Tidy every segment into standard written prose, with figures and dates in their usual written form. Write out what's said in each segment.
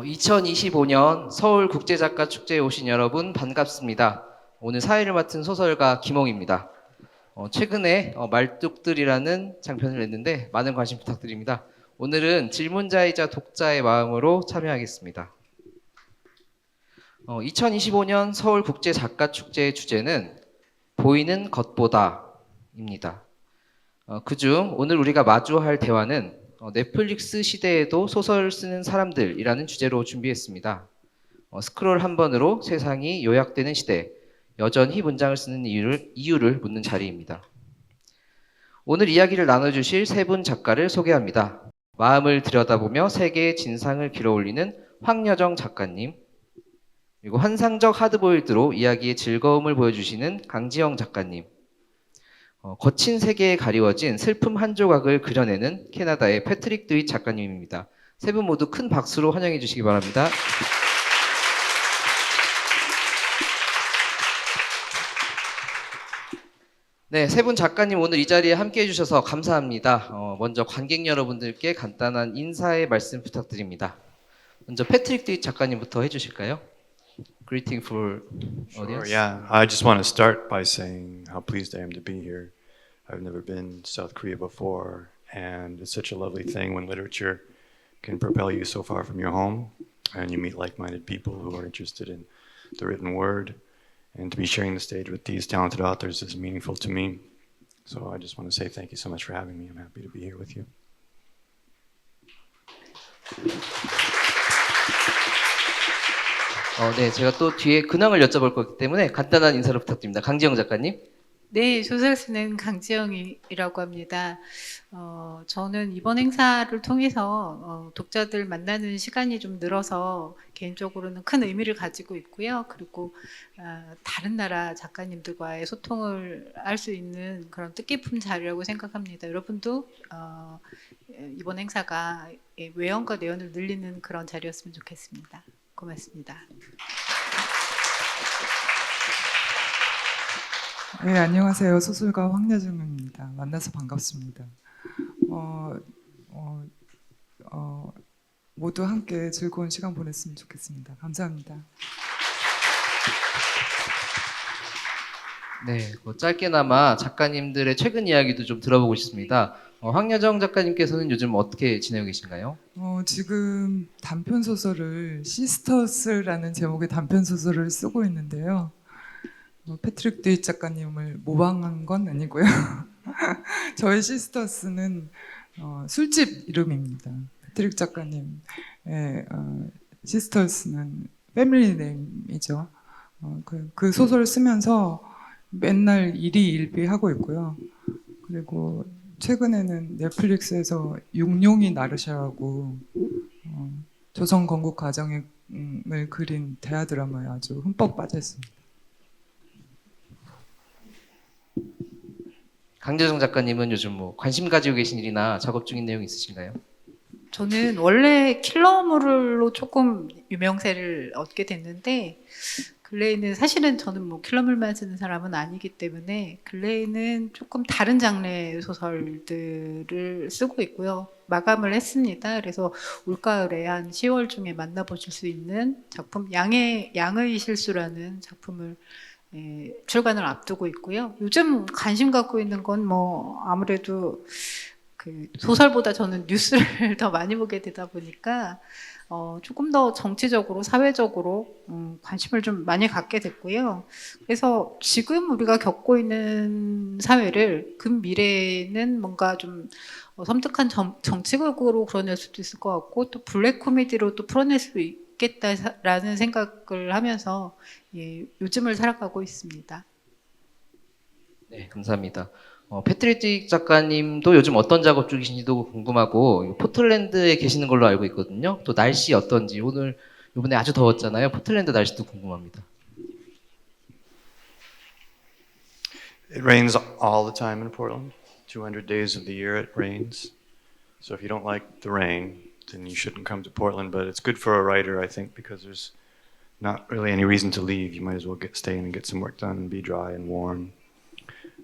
2025년 서울국제작가축제에 오신 여러분 반갑습니다. 오늘 사회를 맡은 소설가 김홍입니다. 최근에 말뚝들이라는 장편을 냈는데 많은 관심 부탁드립니다. 오늘은 질문자이자 독자의 마음으로 참여하겠습니다. 2025년 서울국제작가축제의 주제는 보이는 것보다입니다. 그중 오늘 우리가 마주할 대화는 넷플릭스 시대에도 소설을 쓰는 사람들이라는 주제로 준비했습니다. 스크롤 한 번으로 세상이 요약되는 시대, 여전히 문장을 쓰는 이유를 묻는 자리입니다. 오늘 이야기를 나눠주실 세 분 작가를 소개합니다. 마음을 들여다보며 세계의 진상을 길어올리는 황여정 작가님, 그리고 환상적 하드보일드로 이야기의 즐거움을 보여주시는 강지영 작가님, 거친 세계에 가리워진 슬픔 한 조각을 그려내는 캐나다의 패트릭 드윗 작가님입니다. 세 분 모두 큰 박수로 환영해 주시기 바랍니다. 네, 세 분 작가님 오늘 이 자리에 함께 해주셔서 감사합니다. 먼저 관객 여러분들께 간단한 인사의 말씀 부탁드립니다. 먼저 패트릭 드윗 작가님부터 해주실까요? Greeting for audience. Sure, yeah. I just want to start by saying how pleased I am to be here. I've never been to South Korea before, and it's such a lovely thing when literature can propel you so far from your home, and you meet like-minded people who are interested in the written word, and to be sharing the stage with these talented authors is meaningful to me. So I just want to say thank you so much for having me. I'm happy to be here with you. 네, 제가 또 뒤에 근황을 여쭤볼 거기 때문에 간단한 인사를 부탁드립니다. 강지영 작가님. 네, 소설 쓰는 강지영이라고 합니다. 저는 이번 행사를 통해서 독자들 만나는 시간이 좀 늘어서 개인적으로는 큰 의미를 가지고 있고요. 그리고 다른 나라 작가님들과의 소통을 할 수 있는 그런 뜻깊은 자리라고 생각합니다. 여러분도 이번 행사가 외연과 내연을 늘리는 그런 자리였으면 좋겠습니다. 고맙습니다. 네, 안녕하세요. 소설가 황여정입니다. 만나서 반갑습니다. 모두 함께 즐거운 시간 보냈으면 좋겠습니다. 감사합니다. 네, 짧게나마 작가님들의 최근 이야기도 좀 들어보고 싶습니다. 황여정 작가님께서는 요즘 어떻게 지내고 계신가요? 지금 단편 소설을 시스터스라는 제목의 단편 소설을 쓰고 있는데요. 패트릭 드윗 작가님을 모방한 건 아니고요. 저의 시스터스는 술집 이름입니다. 패트릭 작가님의 시스터스는 패밀리 네임이죠. 그 소설을 쓰면서 맨날 일희일비하고 있고요. 그리고 최근에는 넷플릭스에서 육룡이 나르샤라고 조선 건국 과정을 그린 대하 드라마에 아주 흠뻑 빠져 있습니다. 강재정 작가님은 요즘 뭐 관심 가지고 계신 일이나 작업 중인 내용 있으신가요? 저는 원래 킬러물로 조금 유명세를 얻게 됐는데 근래에는 사실은 저는 뭐 킬러물만 쓰는 사람은 아니기 때문에 근래에는 조금 다른 장르의 소설들을 쓰고 있고요. 마감을 했습니다. 그래서 올가을에 한 10월 중에 만나보실 수 있는 작품 양의 실수라는 작품을 출간을 앞두고 있고요. 요즘 관심 갖고 있는 건 뭐 아무래도 그 소설보다 저는 뉴스를 더 많이 보게 되다 보니까 조금 더 정치적으로 사회적으로 관심을 좀 많이 갖게 됐고요. 그래서 지금 우리가 겪고 있는 사회를 근미래에는 뭔가 좀 섬뜩한 정치극으로 풀어낼 수도 있을 것 같고 또 블랙 코미디로 또 풀어낼 수 있겠다라는 생각을 하면서 요즘을 살아가고 있습니다. 네, 감사합니다. 패트릭 작가님도 요즘 어떤 작업 중이신지도 궁금하고 포틀랜드에 계시는 걸로 알고 있거든요. 또 날씨 어떤지 오늘 이번에 아주 더웠잖아요. 포틀랜드 날씨도 궁금합니다. It rains all the time in Portland. 200 days of the year it rains. So if you don't like the rain, then you shouldn't come to Portland. But it's good for a writer, I think, because there's not really any reason to leave. You might as well stay in and get some work done and be dry and warm.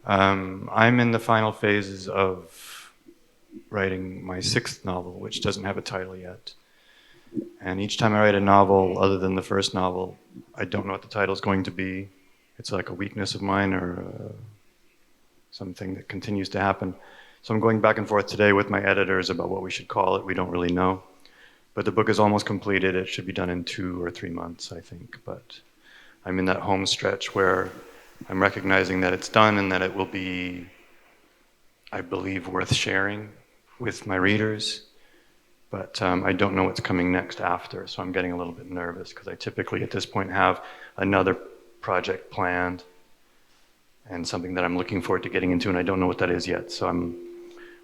I'm in the final phases of writing my 6th novel, which doesn't have a title yet. And each time I write a novel, other than the first novel, I don't know what the title is going to be. It's like a weakness of mine or something that continues to happen. So I'm going back and forth today with my editors about what we should call it. We don't really know. But the book is almost completed. It should be done in 2 or 3 months, I think. But I'm in that home stretch where I'm recognizing that it's done and that it will be, I believe, worth sharing with my readers. But I don't know what's coming next after, so I'm getting a little bit nervous because I typically at this point have another project planned and something that I'm looking forward to getting into, and I don't know what that is yet. So I'm,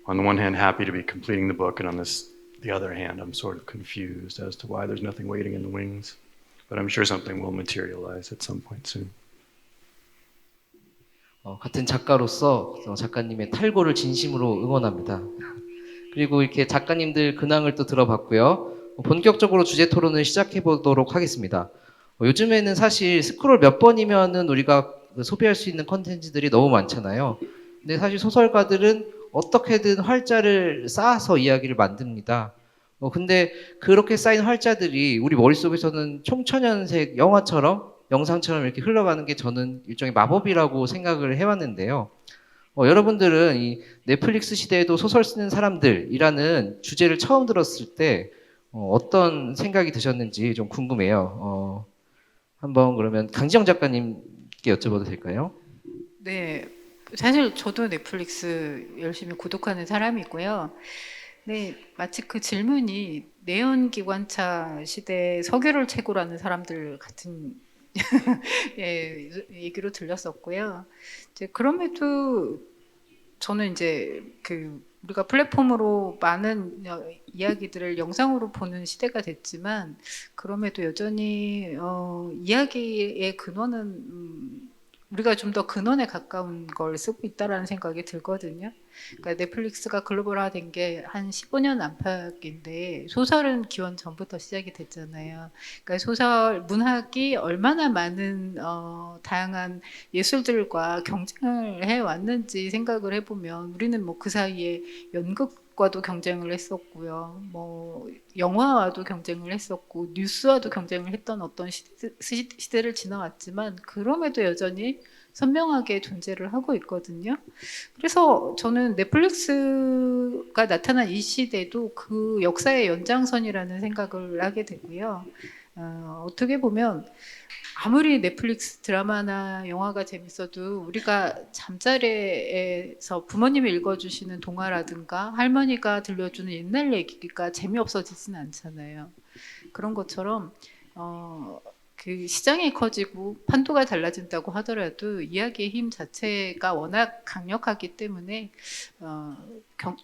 on the one hand, happy to be completing the book, and on the other hand, I'm sort of confused as to why there's nothing waiting in the wings. But I'm sure something will materialize at some point soon. 같은 작가로서 작가님의 탈고를 진심으로 응원합니다. 그리고 이렇게 작가님들 근황을 또 들어봤고요. 본격적으로 주제 토론을 시작해 보도록 하겠습니다. 요즘에는 사실 스크롤 몇 번이면은 우리가 소비할 수 있는 컨텐츠들이 너무 많잖아요. 근데 사실 소설가들은 어떻게든 활자를 쌓아서 이야기를 만듭니다. 근데 그렇게 쌓인 활자들이 우리 머릿속에서는 총천연색 영화처럼 영상처럼 이렇게 흘러가는 게 저는 일종의 마법이라고 생각을 해왔는데요. 여러분들은 이 넷플릭스 시대에도 소설 쓰는 사람들이라는 주제를 처음 들었을 때 어떤 생각이 드셨는지 좀 궁금해요. 한번 그러면 강지영 작가님께 여쭤봐도 될까요? 네, 사실 저도 넷플릭스 열심히 구독하는 사람이고요. 네, 마치 그 질문이 내연기관차 시대 석유를 채굴하는 사람들 같은 예, 얘기로 들렸었고요. 이제 그럼에도 저는 이제 그 우리가 플랫폼으로 많은 이야기들을 영상으로 보는 시대가 됐지만 그럼에도 여전히 이야기의 근원은 우리가 좀 더 근원에 가까운 걸 쓰고 있다라는 생각이 들거든요. 그러니까 넷플릭스가 글로벌화된 게 한 15년 안팎인데 소설은 기원 전부터 시작이 됐잖아요. 그러니까 소설 문학이 얼마나 많은 다양한 예술들과 경쟁을 해 왔는지 생각을 해보면 우리는 뭐 그 사이에 연극과도 경쟁을 했었고요. 뭐 영화와도 경쟁을 했었고 뉴스와도 경쟁을 했던 어떤 시대를 지나왔지만 그럼에도 여전히 선명하게 존재를 하고 있거든요. 그래서 저는 넷플릭스가 나타난 이 시대도 그 역사의 연장선이라는 생각을 하게 되고요. 어떻게 보면 아무리 넷플릭스 드라마나 영화가 재밌어도 우리가 잠자리에서 부모님이 읽어주시는 동화라든가 할머니가 들려주는 옛날 얘기가 재미없어지진 않잖아요. 그런 것처럼 그 시장이 커지고 판도가 달라진다고 하더라도 이야기의 힘 자체가 워낙 강력하기 때문에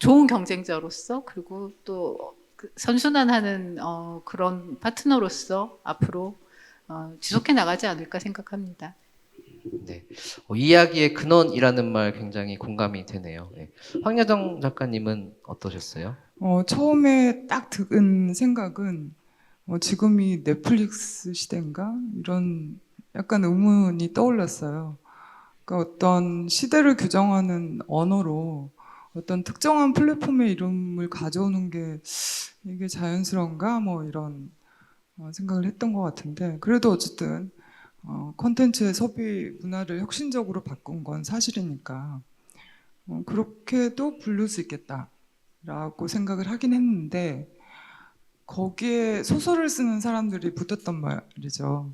좋은 경쟁자로서 그리고 또 선순환하는 그런 파트너로서 앞으로 지속해 나가지 않을까 생각합니다. 네, 이야기의 근원이라는 말 굉장히 공감이 되네요. 네. 황여정 작가님은 어떠셨어요? 처음에 딱 든 생각은 지금이 넷플릭스 시대인가? 이런 약간 의문이 떠올랐어요. 그러니까 어떤 시대를 규정하는 언어로 어떤 특정한 플랫폼의 이름을 가져오는 게 이게 자연스러운가? 뭐 이런 생각을 했던 것 같은데 그래도 어쨌든 콘텐츠의 소비 문화를 혁신적으로 바꾼 건 사실이니까 그렇게도 부를 수 있겠다라고 생각을 하긴 했는데 거기에 소설을 쓰는 사람들이 붙었단 말이죠.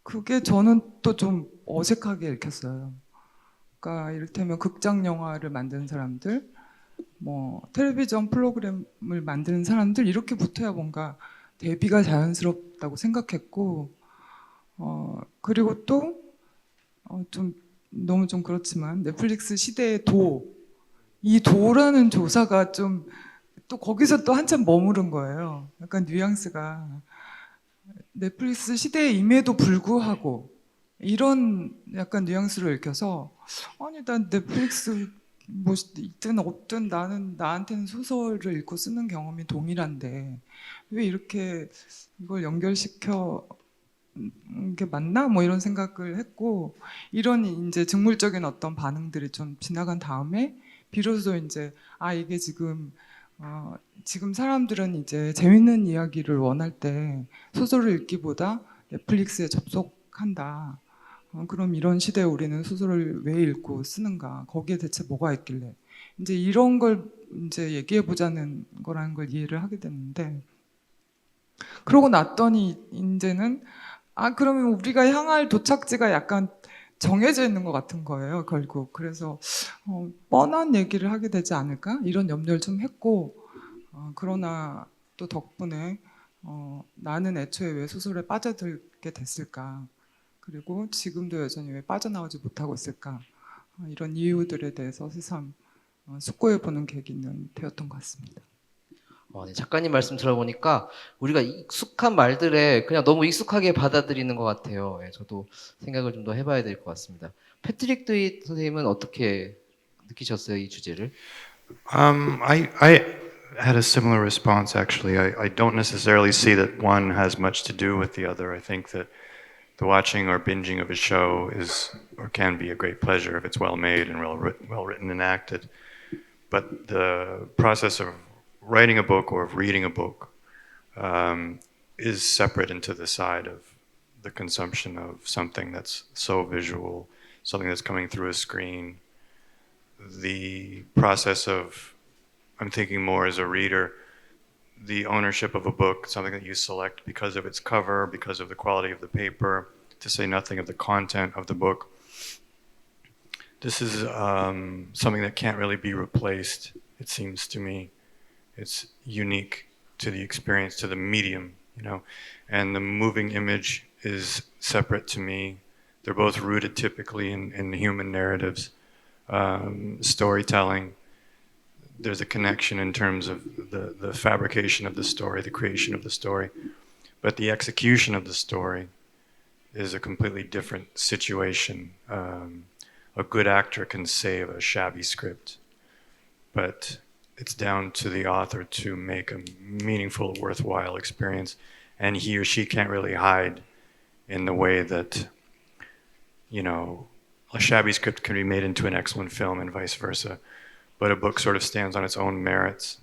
그게 저는 또 좀 어색하게 읽혔어요. 그러니까 이를테면 극장 영화를 만드는 사람들, 뭐 텔레비전 프로그램을 만드는 사람들 이렇게 붙어야 뭔가 대비가 자연스럽다고 생각했고, 그리고 또 좀 너무 좀 그렇지만 넷플릭스 시대의 이 도라는 조사가 좀 또 거기서 또 한참 머무른 거예요. 약간 뉘앙스가 넷플릭스 시대임에도 불구하고 이런 약간 뉘앙스로 읽혀서 아니 난 넷플릭스 뭐 있든 없든 나한테는 소설을 읽고 쓰는 경험이 동일한데 왜 이렇게 이걸 연결시켜 게 맞나? 뭐 이런 생각을 했고 이런 이제 직물적인 어떤 반응들이 좀 지나간 다음에 비로소 이제 이게 지금 지금 사람들은 이제 재밌는 이야기를 원할 때 소설을 읽기보다 넷플릭스에 접속한다. 그럼 이런 시대에 우리는 소설을 왜 읽고 쓰는가? 거기에 대체 뭐가 있길래? 이제 이런 걸 이제 얘기해 보자는 거라는 걸 이해를 하게 됐는데, 그러고 났더니 이제는 그러면 우리가 향할 도착지가 약간 정해져 있는 것 같은 거예요, 결국. 그래서 뻔한 얘기를 하게 되지 않을까? 이런 염려를 좀 했고, 그러나 또 덕분에 나는 애초에 왜 소설에 빠져들게 됐을까? 그리고 지금도 여전히 왜 빠져나오지 못하고 있을까? 이런 이유들에 대해서 새삼 숙고해보는 계기는 되었던 것 같습니다. 네, 작가님 말씀 들어보니까 우리가 익숙한 말들에 그냥 너무 익숙하게 받아들이는 것 같아요. 예, 저도 생각을 좀 더 해봐야 될 것 같습니다. 패트릭 드윗 선생님은 어떻게 느끼셨어요, 이 주제를? I had a similar response actually. I don't necessarily see that one has much to do with the other. I think that the watching or binging of a show is or can be a great pleasure if it's well made and well written and acted. But the process of writing a book or of reading a book is separate into the side of the consumption of something that's so visual, something that's coming through a screen. The process of, I'm thinking more as a reader, the ownership of a book, something that you select because of its cover, because of the quality of the paper, to say nothing of the content of the book. This is something that can't really be replaced, it seems to me. It's unique to the experience, to the medium, you know, and the moving image is separate to me. They're both rooted typically in human narratives, storytelling. There's a connection in terms of the fabrication of the story, the creation of the story, but the execution of the story is a completely different situation. A good actor can save a shabby script, but it's down to the author to make a meaningful, worthwhile experience, and he or she can't really hide in the way that, you know, a shabby script can be made into an excellent film and vice versa, but a book sort of stands on its own merits,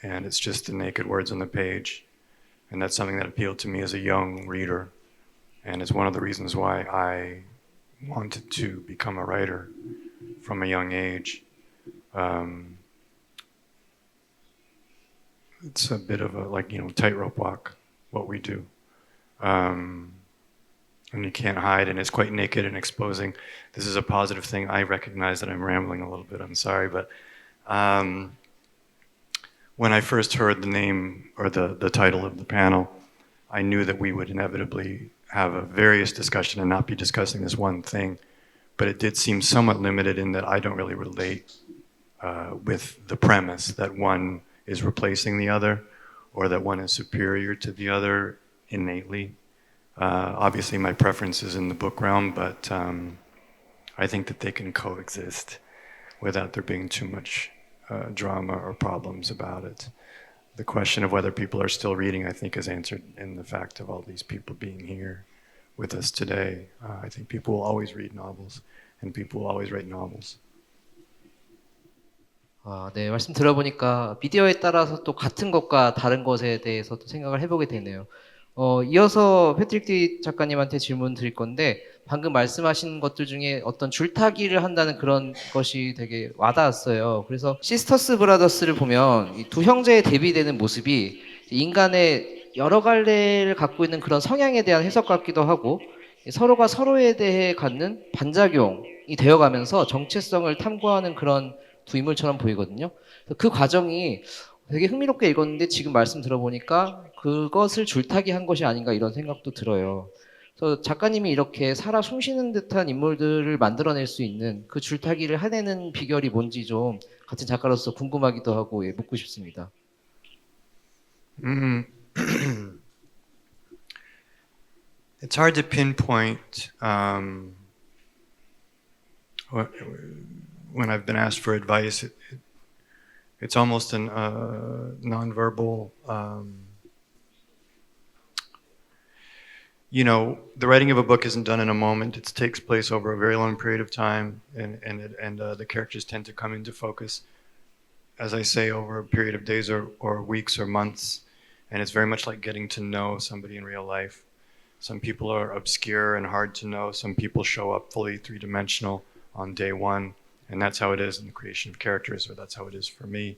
and it's just the naked words on the page, and that's something that appealed to me as a young reader, and it's one of the reasons why I wanted to become a writer from a young age. It's a bit of a, like, you know, tightrope walk, what we do. And you can't hide, and it's quite naked and exposing. This is a positive thing. I recognize that I'm rambling a little bit, I'm sorry, but when I first heard the name or the title of the panel, I knew that we would inevitably have a various discussion and not be discussing this one thing, but it did seem somewhat limited in that I don't really relate with the premise that one is replacing the other or that one is superior to the other innately. Obviously my preference is in the book realm, but I think that they can coexist without there being too much drama or problems about it. The question of whether people are still reading, I think, is answered in the fact of all these people being here with us today. I think people will always read novels, and people will always write novels. 네, 말씀 들어보니까 미디어에 따라서 또 같은 것과 다른 것에 대해서 또 생각을 해보게 되네요. 이어서 패트릭 디 작가님한테 질문 드릴 건데, 방금 말씀하신 것들 중에 어떤 줄타기를 한다는 그런 것이 되게 와닿았어요. 그래서 시스터스 브라더스를 보면 이 두 형제의 대비되는 모습이 인간의 여러 갈래를 갖고 있는 그런 성향에 대한 해석 같기도 하고, 서로가 서로에 대해 갖는 반작용이 되어가면서 정체성을 탐구하는 그런 두 인물처럼 보이거든요. 그 과정이 되게 흥미롭게 읽었는데 지금 말씀 들어보니까 그것을 줄타기 한 것이 아닌가 이런 생각도 들어요. 그래서 작가님이 이렇게 살아 숨쉬는 듯한 인물들을 만들어낼 수 있는 그 줄타기를 해내는 비결이 뭔지 좀 같은 작가로서 궁금하기도 하고 묻고 싶습니다. It's hard to pinpoint when I've been asked for advice. It's almost a nonverbal. You know, the writing of a book isn't done in a moment. It takes place over a very long period of time, and the characters tend to come into focus as I say, over a period of days or weeks or months. And it's very much like getting to know somebody in real life. Some people are obscure and hard to know. Some people show up fully three-dimensional on day one. And that's how it is in the creation of characters, or that's how it is for me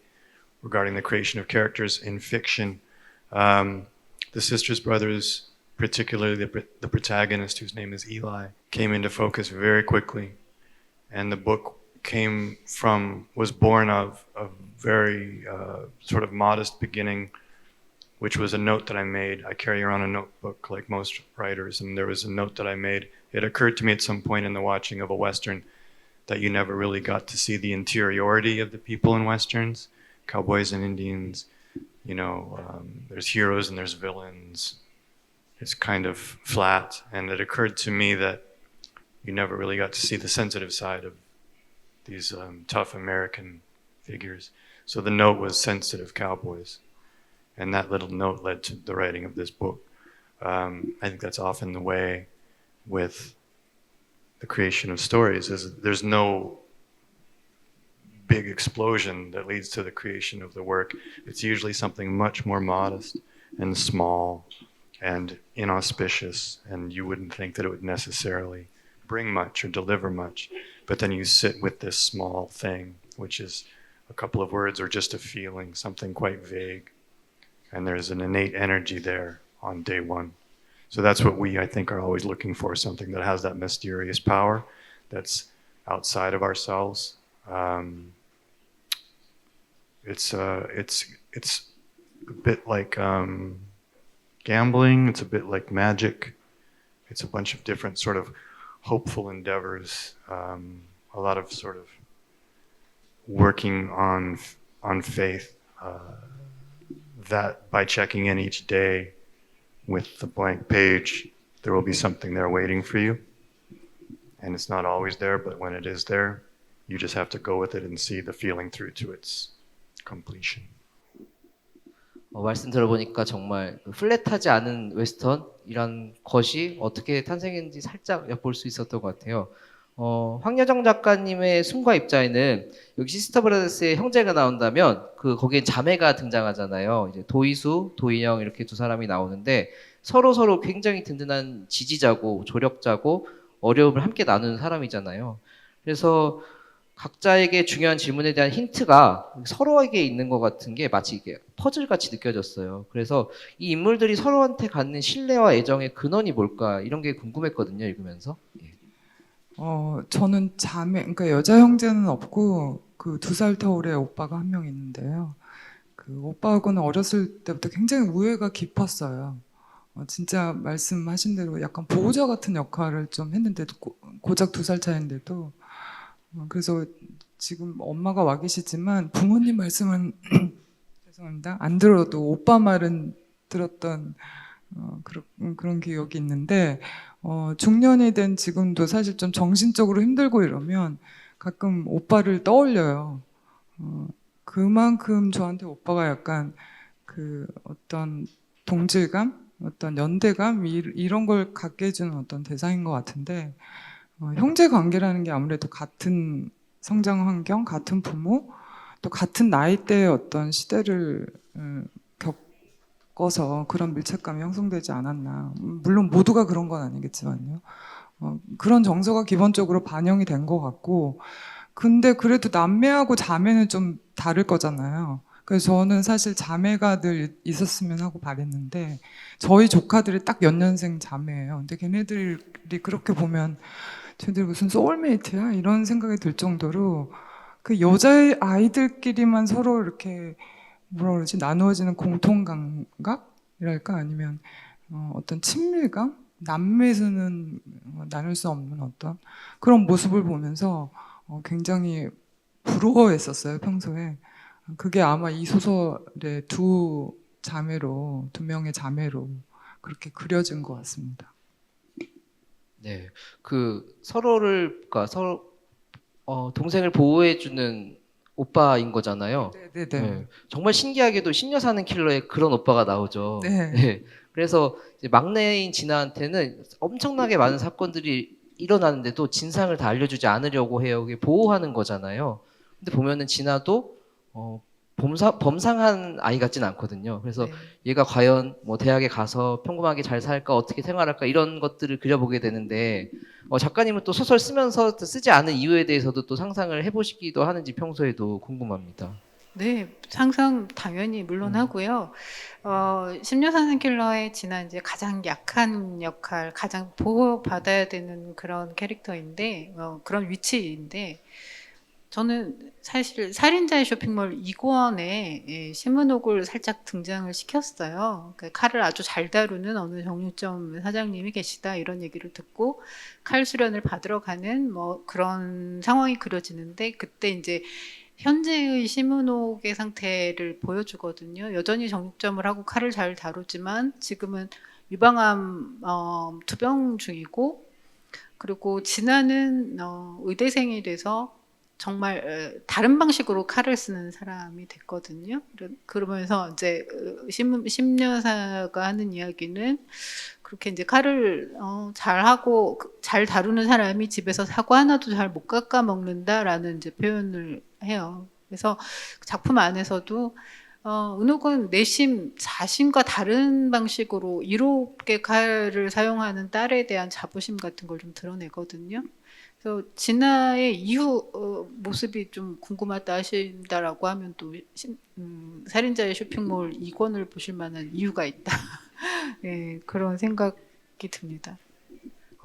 regarding the creation of characters in fiction. The Sisters Brothers, particularly the protagonist, whose name is Eli, came into focus very quickly. And the book was born of a very sort of modest beginning, which was a note that I made. I carry around a notebook like most writers, and there was a note that I made. It occurred to me at some point in the watching of a Western that you never really got to see the interiority of the people in Westerns, cowboys and Indians. You know, there's heroes and there's villains. It's kind of flat, and it occurred to me that you never really got to see the sensitive side of these tough American figures. So the note was sensitive cowboys, and that little note led to the writing of this book. I think that's often the way with the creation of stories, is there's no big explosion that leads to the creation of the work. It's usually something much more modest and small and inauspicious, and you wouldn't think that it would necessarily bring much or deliver much. But then you sit with this small thing, which is a couple of words or just a feeling, something quite vague. And there's an innate energy there on day one. So that's what I think, are always looking for, something that has that mysterious power that's outside of ourselves. It's a bit like gambling. It's a bit like magic. It's a bunch of different sort of hopeful endeavors. A lot of sort of working on faith. That by checking in each day with the blank page, there will be something there waiting for you. And it's not always there, but when it is there, you just have to go with it and see the feeling through to its completion. 말씀 들어보니까 정말 플랫하지 않은 웨스턴이란 것이 어떻게 탄생했는지 살짝 엿볼 수 있었던 것 같아요. 황여정 작가님의 숨과 입자에는 여기 시스터 브라더스의 형제가 나온다면 거기에 자매가 등장하잖아요. 이제 도이수, 도이영 이렇게 두 사람이 나오는데 서로 굉장히 든든한 지지자고 조력자고 어려움을 함께 나누는 사람이잖아요. 그래서 각자에게 중요한 질문에 대한 힌트가 서로에게 있는 것 같은 게 마치 이게 퍼즐같이 느껴졌어요. 그래서 이 인물들이 서로한테 갖는 신뢰와 애정의 근원이 뭘까 이런 게 궁금했거든요, 읽으면서. 예. 저는 그러니까 여자 형제는 없고 그 2살 터울의 오빠가 한 명 있는데요. 그 오빠하고는 어렸을 때부터 굉장히 우애가 깊었어요. 진짜 말씀하신 대로 약간 보호자 같은 역할을 좀 했는데도 고작 2살 차이인데도 그래서 지금 엄마가 와 계시지만 부모님 말씀은 죄송합니다. 안 들어도 오빠 말은 들었던 그런 기억이 있는데 중년이 된 지금도 사실 좀 정신적으로 힘들고 이러면 가끔 오빠를 떠올려요. 그만큼 저한테 오빠가 약간 그 어떤 동질감, 어떤 연대감 이런 걸 갖게 해주는 어떤 대상인 것 같은데 형제 관계라는 게 아무래도 같은 성장 환경, 같은 부모, 또 같은 나이대의 어떤 시대를 겪어서 그런 밀착감이 형성되지 않았나. 물론 모두가 그런 건 아니겠지만요. 그런 정서가 기본적으로 반영이 된 것 같고, 근데 그래도 남매하고 자매는 좀 다를 거잖아요. 그래서 저는 사실 자매가 늘 있었으면 하고 바랬는데 저희 조카들이 딱 연년생 자매예요. 근데 걔네들이 그렇게 보면 쟤들 무슨 소울메이트야? 이런 생각이 들 정도로 그 여자 아이들끼리만 서로 이렇게 뭐라 그러지? 나누어지는 공통 감각이랄까? 아니면 어떤 친밀감? 남매에서는 나눌 수 없는 어떤 그런 모습을 보면서 굉장히 부러워했었어요, 평소에. 그게 아마 이 소설의 두 명의 자매로 그렇게 그려진 것 같습니다. 네, 그러니까 동생을 보호해주는 오빠인 거잖아요. 네네네. 네, 정말 신기하게도 신녀 사는 킬러에 그런 오빠가 나오죠. 네. 네, 그래서 이제 막내인 진아한테는 엄청나게 많은 사건들이 일어나는데도 진상을 다 알려주지 않으려고 해요. 그게 보호하는 거잖아요. 근데 보면은 진아도 범상한 아이 같진 않거든요. 그래서 네. 얘가 과연 뭐 대학에 가서 평범하게 잘 살까, 어떻게 생활할까, 이런 것들을 그려보게 되는데, 작가님은 또 소설 쓰면서 쓰지 않은 이유에 대해서도 또 상상을 해보시기도 하는지 평소에도 궁금합니다. 네, 상상 당연히 물론 하고요. 심려사는 킬러의 지난 이제 가장 약한 역할, 가장 보호받아야 되는 그런 캐릭터인데, 그런 위치인데, 저는 사실 살인자의 쇼핑몰 2권에 신문옥을 살짝 등장을 시켰어요. 그러니까 칼을 아주 잘 다루는 어느 정육점 사장님이 계시다 이런 얘기를 듣고 칼 수련을 받으러 가는 뭐 그런 상황이 그려지는데 그때 이제 현재의 신문옥의 상태를 보여주거든요. 여전히 정육점을 하고 칼을 잘 다루지만 지금은 유방암 투병 중이고 그리고 진아는 의대생이 돼서 정말 다른 방식으로 칼을 쓰는 사람이 됐거든요. 그러면서 이제 심여사가 하는 이야기는 그렇게 이제 칼을 잘하고 잘 다루는 사람이 집에서 사과 하나도 잘 못 깎아 먹는다라는 이제 표현을 해요. 그래서 작품 안에서도 은옥은 내심 자신과 다른 방식으로 이롭게 칼을 사용하는 딸에 대한 자부심 같은 걸 좀 드러내거든요. 그래서 진아의 이후 모습이 좀 궁금하다 하신다라고 하면 또 살인자의 쇼핑몰 2권을 보실 만한 이유가 있다. 예, 그런 생각이 듭니다.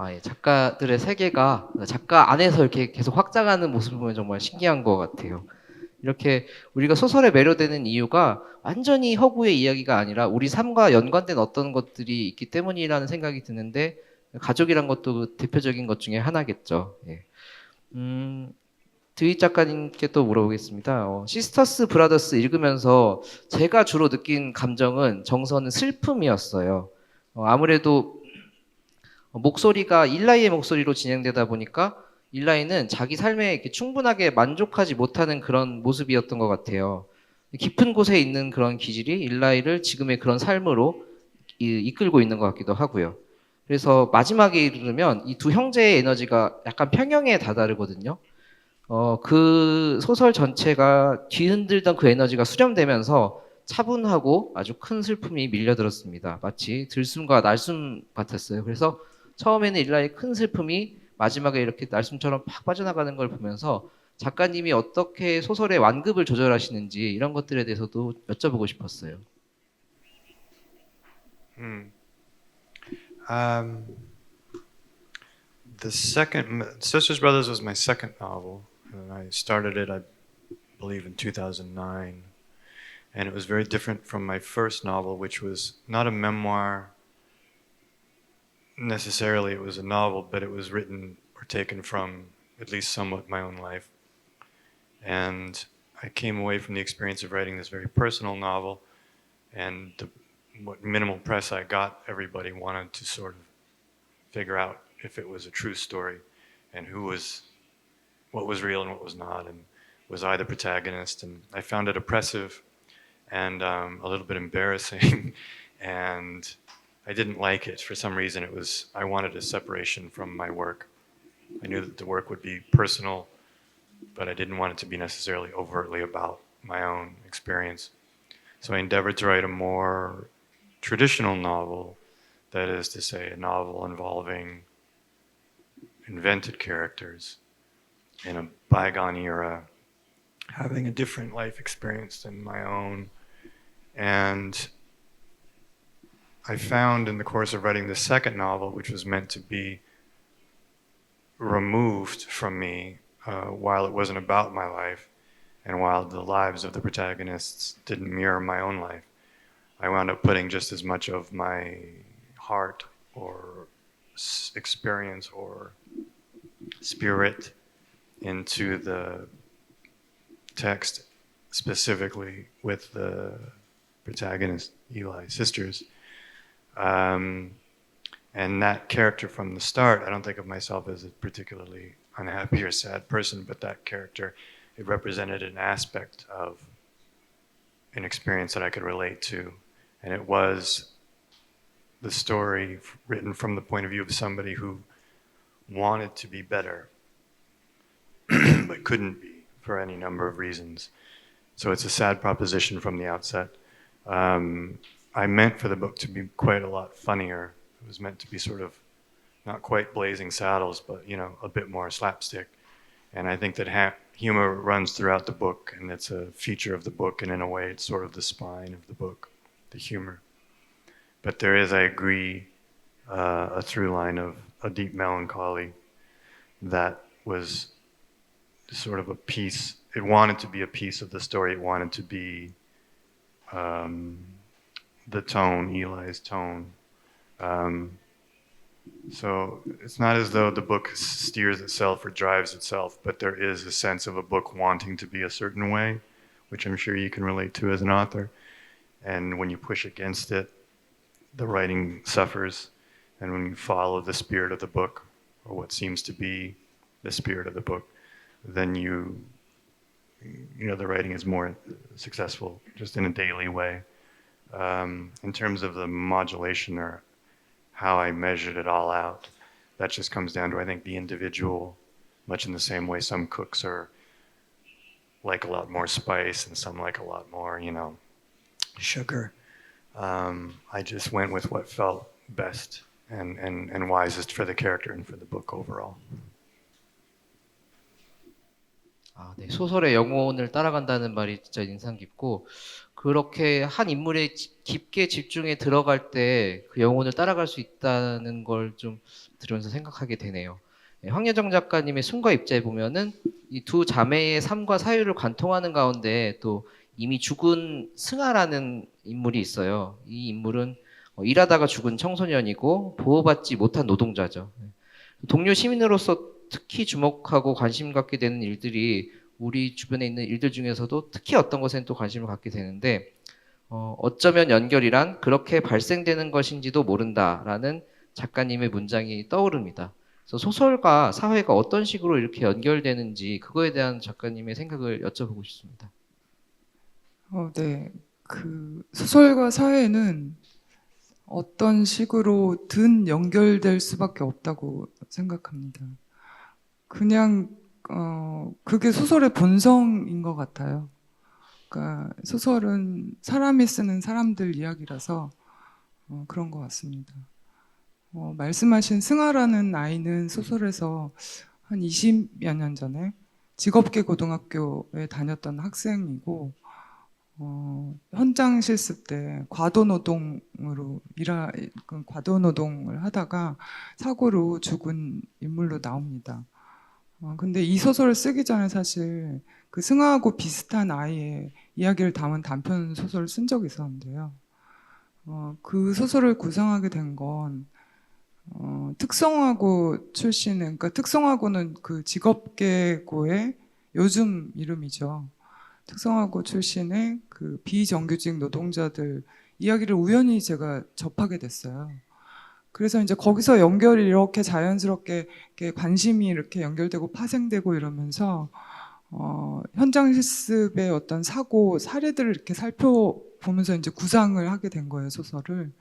예, 작가들의 세계가 작가 안에서 이렇게 계속 확장하는 모습을 보면 정말 신기한 것 같아요. 이렇게 우리가 소설에 매료되는 이유가 완전히 허구의 이야기가 아니라 우리 삶과 연관된 어떤 것들이 있기 때문이라는 생각이 드는데 가족이란 것도 그 대표적인 것 중에 하나겠죠. 예. 드윗 작가님께 또 물어보겠습니다. 시스터스 브라더스 읽으면서 제가 주로 느낀 감정은 정서는 슬픔이었어요. 아무래도 목소리가 일라이의 목소리로 진행되다 보니까 일라이는 자기 삶에 이렇게 충분하게 만족하지 못하는 그런 모습이었던 것 같아요. 깊은 곳에 있는 그런 기질이 일라이를 지금의 그런 삶으로 이끌고 있는 것 같기도 하고요. 그래서 마지막에 이르면 이 두 형제의 에너지가 약간 평형에 다다르거든요. 그 소설 전체가 뒤흔들던 그 에너지가 수렴되면서 차분하고 아주 큰 슬픔이 밀려들었습니다. 마치 들숨과 날숨 같았어요. 그래서 처음에는 일라의 큰 슬픔이 마지막에 이렇게 날숨처럼 팍 빠져나가는 걸 보면서 작가님이 어떻게 소설의 완급을 조절하시는지 이런 것들에 대해서도 여쭤보고 싶었어요. Hmm. Um, the second, Sisters Brothers was my second novel, and I started it, I believe, in 2009. And it was very different from my first novel, which was not a memoir necessarily. It was a novel, but it was written or taken from at least somewhat my own life. And I came away from the experience of writing this very personal novel, and what minimal press I got, everybody wanted to sort of figure out if it was a true story and what was real and what was not, and was I the protagonist. And I found it oppressive and a little bit embarrassing, and I didn't like it for some reason. I wanted a separation from my work. I knew that the work would be personal, but I didn't want it to be necessarily overtly about my own experience. So I endeavored to write a more traditional novel, that is to say, a novel involving invented characters in a bygone era, having a different life experience than my own. And I found in the course of writing the second novel, which was meant to be removed from me while it wasn't about my life, and while the lives of the protagonists didn't mirror my own life, I wound up putting just as much of my heart or experience or spirit into the text, specifically with the protagonist, Eli's sisters. And that character from the start, I don't think of myself as a particularly unhappy or sad person, but that character, it represented an aspect of an experience that I could relate to. And it was the story written from the point of view of somebody who wanted to be better, but couldn't be for any number of reasons. So it's a sad proposition from the outset. I meant for the book to be quite a lot funnier. It was meant to be sort of not quite Blazing Saddles, but you know, a bit more slapstick. And I think that humor runs throughout the book, and it's a feature of the book, and in a way, it's sort of the spine of the book, the humor. But there is, I agree, a through line of a deep melancholy that was sort of a piece. It wanted to be a piece of the story. It wanted to be the tone, Eli's tone. So it's not as though the book steers itself or drives itself, but there is a sense of a book wanting to be a certain way, which I'm sure you can relate to as an author. And when you push against it, the writing suffers. And when you follow the spirit of the book, or what seems to be the spirit of the book, then you know, the writing is more successful just in a daily way. In terms of the modulation or how I measured it all out, that just comes down to, I think, the individual, much in the same way some cooks are like a lot more spice and some like a lot more, you know, sugar. I just went with what felt best and wisest for the character and for the book overall. 아, 네. 소설의 영혼을 따라간다는 말이 진짜 인상 깊고, 그렇게 한 인물에 깊게 집중해 들어갈 때 그 영혼을 따라갈 수 있다는 걸 좀 들으면서 생각하게 되네요. 네, 황여정 작가님의 숨과 입자에 보면은 이 두 자매의 삶과 사유를 관통하는 가운데 또 이미 죽은 승아라는 인물이 있어요. 이 인물은 일하다가 죽은 청소년이고 보호받지 못한 노동자죠. 동료 시민으로서 특히 주목하고 관심 갖게 되는 일들이 우리 주변에 있는 일들 중에서도 특히 어떤 것에는 또 관심을 갖게 되는데, 어쩌면 연결이란 그렇게 발생되는 것인지도 모른다라는 작가님의 문장이 떠오릅니다. 그래서 소설과 사회가 어떤 식으로 이렇게 연결되는지 그거에 대한 작가님의 생각을 여쭤보고 싶습니다. 네. 그 소설과 사회는 어떤 식으로든 연결될 수밖에 없다고 생각합니다. 그냥 그게 소설의 본성인 것 같아요. 그러니까 소설은 사람이 쓰는 사람들 이야기라서 그런 것 같습니다. 말씀하신 승아라는 아이는 소설에서 한 20여 년 전에 직업계 고등학교에 다녔던 학생이고, 현장 실습 때 과도 노동을 하다가 사고로 죽은 인물로 나옵니다. 근데 이 소설을 쓰기 전에 사실 그 승아하고 비슷한 아이의 이야기를 담은 단편 소설을 쓴 적이 있었는데요. 그 소설을 구상하게 된 건 특성화고 출신은, 그러니까 특성화고는 그 직업계고의 요즘 이름이죠. 특성화고 출신의 그 비정규직 노동자들 이야기를 우연히 제가 접하게 됐어요. 그래서 이제 거기서 연결이 이렇게 자연스럽게 이렇게 관심이 이렇게 연결되고 파생되고 이러면서 현장 실습의 어떤 사고 사례들을 이렇게 살펴보면서 이제 구상을 하게 된 거예요, 소설을.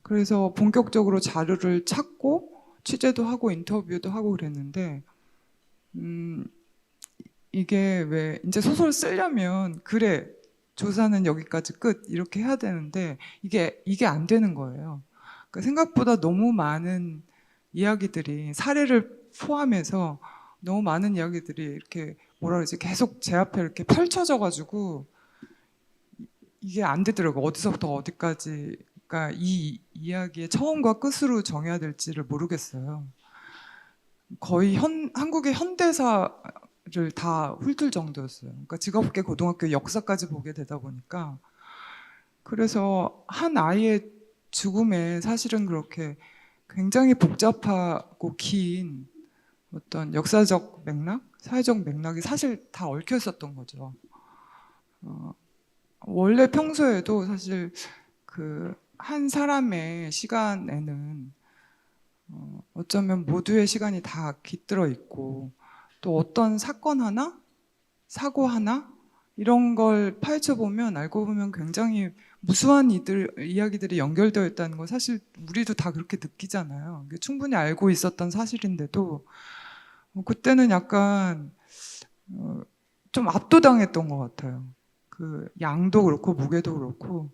그래서 본격적으로 자료를 찾고 취재도 하고 인터뷰도 하고 그랬는데, 이게 왜 이제 소설 쓰려면 그래 조사는 여기까지 끝 이렇게 해야 되는데 이게 안 되는 거예요. 그러니까 생각보다 너무 많은 이야기들이, 사례를 포함해서 너무 많은 이야기들이 이렇게 뭐라 그러지, 계속 제 앞에 이렇게 펼쳐져 가지고 이게 안 되더라고요. 어디서부터 어디까지, 그러니까 이 이야기의 처음과 끝으로 정해야 될지를 모르겠어요. 거의 한국의 현대사를 다 훑을 정도였어요. 그러니까 직업계 고등학교 역사까지 보게 되다 보니까, 그래서 한 아이의 죽음에 사실은 그렇게 굉장히 복잡하고 긴 어떤 역사적 맥락, 사회적 맥락이 사실 다 얽혀 있었던 거죠. 원래 평소에도 사실 그 한 사람의 시간에는 어쩌면 모두의 시간이 다 깃들어 있고, 또 어떤 사건 하나, 사고 하나 이런 걸 파헤쳐 보면, 알고 보면 굉장히 무수한 이야기들이 연결되어 있다는 거 사실 우리도 다 그렇게 느끼잖아요. 충분히 알고 있었던 사실인데도 그때는 약간 좀 압도당했던 것 같아요. 그 양도 그렇고 무게도 그렇고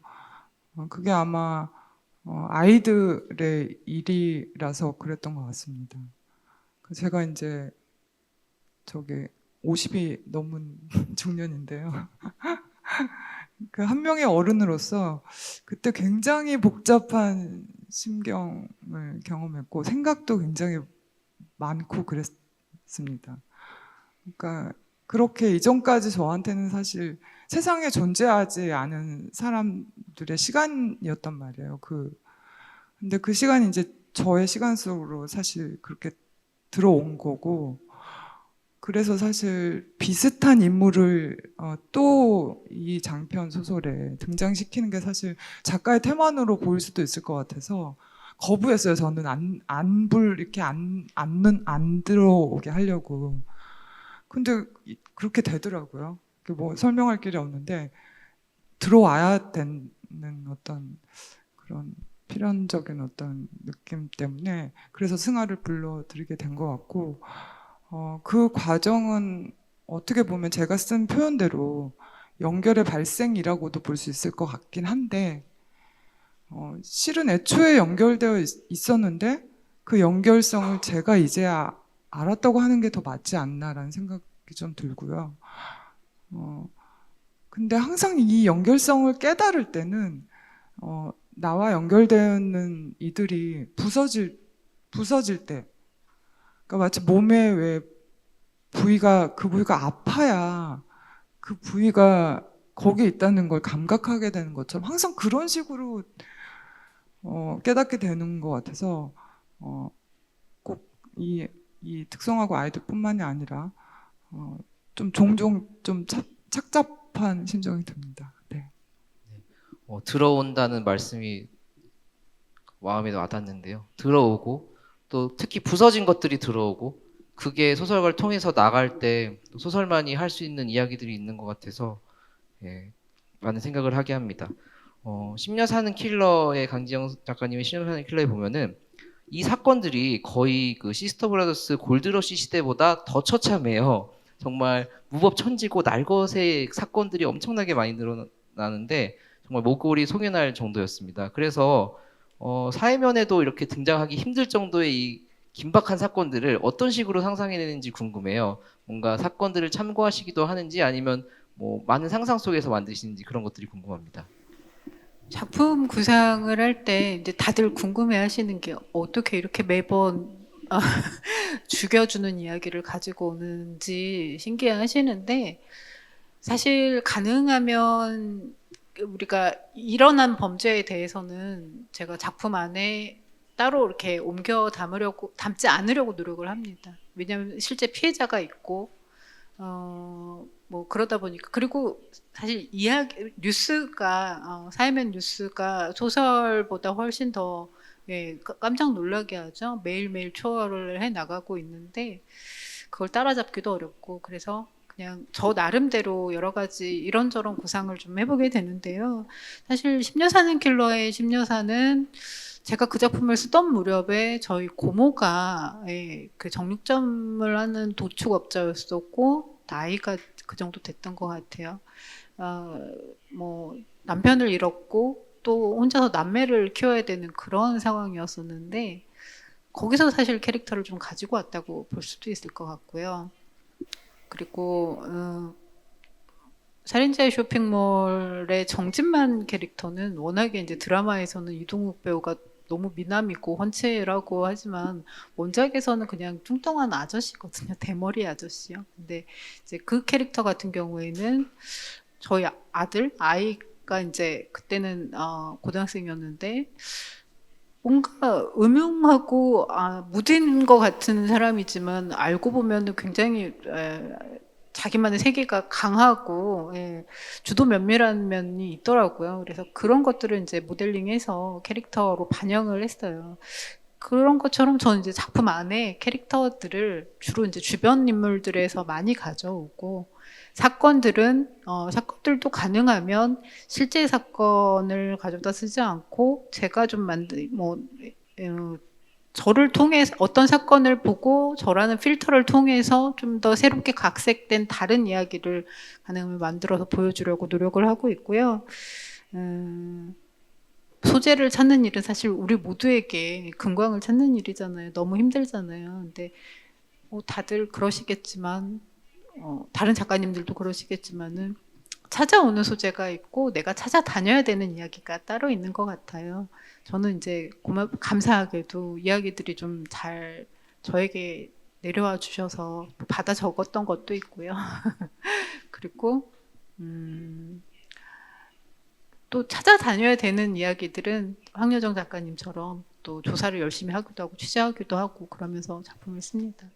그게 아마 아이들의 일이라서 그랬던 것 같습니다. 제가 이제 저기 50이 넘은 중년인데요. 그 한 명의 어른으로서 그때 굉장히 복잡한 심경을 경험했고 생각도 굉장히 많고 그랬습니다. 그러니까 그렇게 이전까지 저한테는 사실 세상에 존재하지 않은 사람들의 시간이었단 말이에요. 근데 그 시간이 이제 저의 시간 속으로 사실 그렇게 들어온 거고, 그래서 사실 비슷한 인물을 또 이 장편 소설에 등장시키는 게 사실 작가의 태만으로 보일 수도 있을 것 같아서 거부했어요. 저는 이렇게 안 들어오게 하려고. 근데 그렇게 되더라고요. 뭐 설명할 길이 없는데 들어와야 되는 어떤 그런 필연적인 어떤 느낌 때문에 그래서 승아를 불러드리게 된 것 같고, 그 과정은 어떻게 보면 제가 쓴 표현대로 연결의 발생이라고도 볼 수 있을 것 같긴 한데, 실은 애초에 연결되어 있었는데 그 연결성을 제가 이제야 알았다고 하는 게 더 맞지 않나라는 생각이 좀 들고요. 근데 항상 이 연결성을 깨달을 때는 나와 연결되는 이들이 부서질 때, 그러니까 마치 몸에 왜 그 부위가 아파야 그 부위가 거기에 있다는 걸 감각하게 되는 것처럼 항상 그런 식으로 깨닫게 되는 것 같아서 꼭 이 특성하고 아이들뿐만이 아니라 좀 종종 좀 착잡한 심정이 듭니다. 네. 들어온다는 말씀이 마음에 와닿는데요. 들어오고 또 특히 부서진 것들이 들어오고 그게 소설가를 통해서 나갈 때 소설만이 할 수 있는 이야기들이 있는 것 같아서 예, 많은 생각을 하게 합니다. 심야 사는 킬러의 강지영 작가님의 심야 사는 킬러에 보면은 이 사건들이 거의 그 시스터 브라더스 골드러시 시대보다 더 처참해요. 정말 무법천지고 날것의 사건들이 엄청나게 많이 늘어나는데 정말 목골이 속이 날 정도였습니다. 그래서 사회면에도 이렇게 등장하기 힘들 정도의 이 긴박한 사건들을 어떤 식으로 상상해내는지 궁금해요. 뭔가 사건들을 참고하시기도 하는지 아니면 뭐 많은 상상 속에서 만드시는지 그런 것들이 궁금합니다. 작품 구상을 할 때 이제 다들 궁금해하시는 게 어떻게 이렇게 매번 죽여주는 이야기를 가지고 오는지 신기해하시는데, 사실 가능하면 우리가 일어난 범죄에 대해서는 제가 작품 안에 따로 이렇게 담지 않으려고 노력을 합니다. 왜냐하면 실제 피해자가 있고 뭐 그러다 보니까. 그리고 사실 뉴스가 사회면 뉴스가 소설보다 훨씬 더 깜짝 놀라게 하죠. 매일매일 초월을 해 나가고 있는데 그걸 따라잡기도 어렵고, 그래서 그냥 저 나름대로 여러 가지 이런저런 구상을 좀 해보게 되는데요. 사실 심려사는 킬러의 심려사는 제가 그 작품을 쓰던 무렵에 저희 고모가 그 정육점을 하는 도축업자였었고 나이가 그 정도 됐던 것 같아요. 뭐 남편을 잃었고 또 혼자서 남매를 키워야 되는 그런 상황이었었는데 거기서 사실 캐릭터를 좀 가지고 왔다고 볼 수도 있을 것 같고요. 그리고 살인자의 쇼핑몰의 정진만 캐릭터는 워낙에 이제 드라마에서는 이동욱 배우가 너무 미남이고 훤칠하고 하지만 원작에서는 그냥 뚱뚱한 아저씨거든요. 대머리 아저씨요. 근데 이제 그 캐릭터 같은 경우에는 저희 아이가 이제 그때는 고등학생이었는데 뭔가 음흉하고 무딘 것 같은 사람이지만 알고 보면 굉장히 자기만의 세계가 강하고 주도 면밀한 면이 있더라고요. 그래서 그런 것들을 이제 모델링해서 캐릭터로 반영을 했어요. 그런 것처럼 저는 이제 작품 안에 캐릭터들을 주로 이제 주변 인물들에서 많이 가져오고, 사건들도 가능하면 실제 사건을 가져다 쓰지 않고 제가 좀 저를 통해서 어떤 사건을 보고 저라는 필터를 통해서 좀 더 새롭게 각색된 다른 이야기를 가능하면 만들어서 보여주려고 노력을 하고 있고요. 소재를 찾는 일은 사실 우리 모두에게 금광을 찾는 일이잖아요. 너무 힘들잖아요. 근데 뭐 다들 그러시겠지만 다른 작가님들도 그러시겠지만은 찾아오는 소재가 있고 내가 찾아다녀야 되는 이야기가 따로 있는 것 같아요. 저는 이제 감사하게도 이야기들이 좀 잘 저에게 내려와 주셔서 받아 적었던 것도 있고요. 그리고 또 찾아다녀야 되는 이야기들은 황여정 작가님처럼 또 조사를 열심히 하기도 하고 취재하기도 하고 그러면서 작품을 씁니다.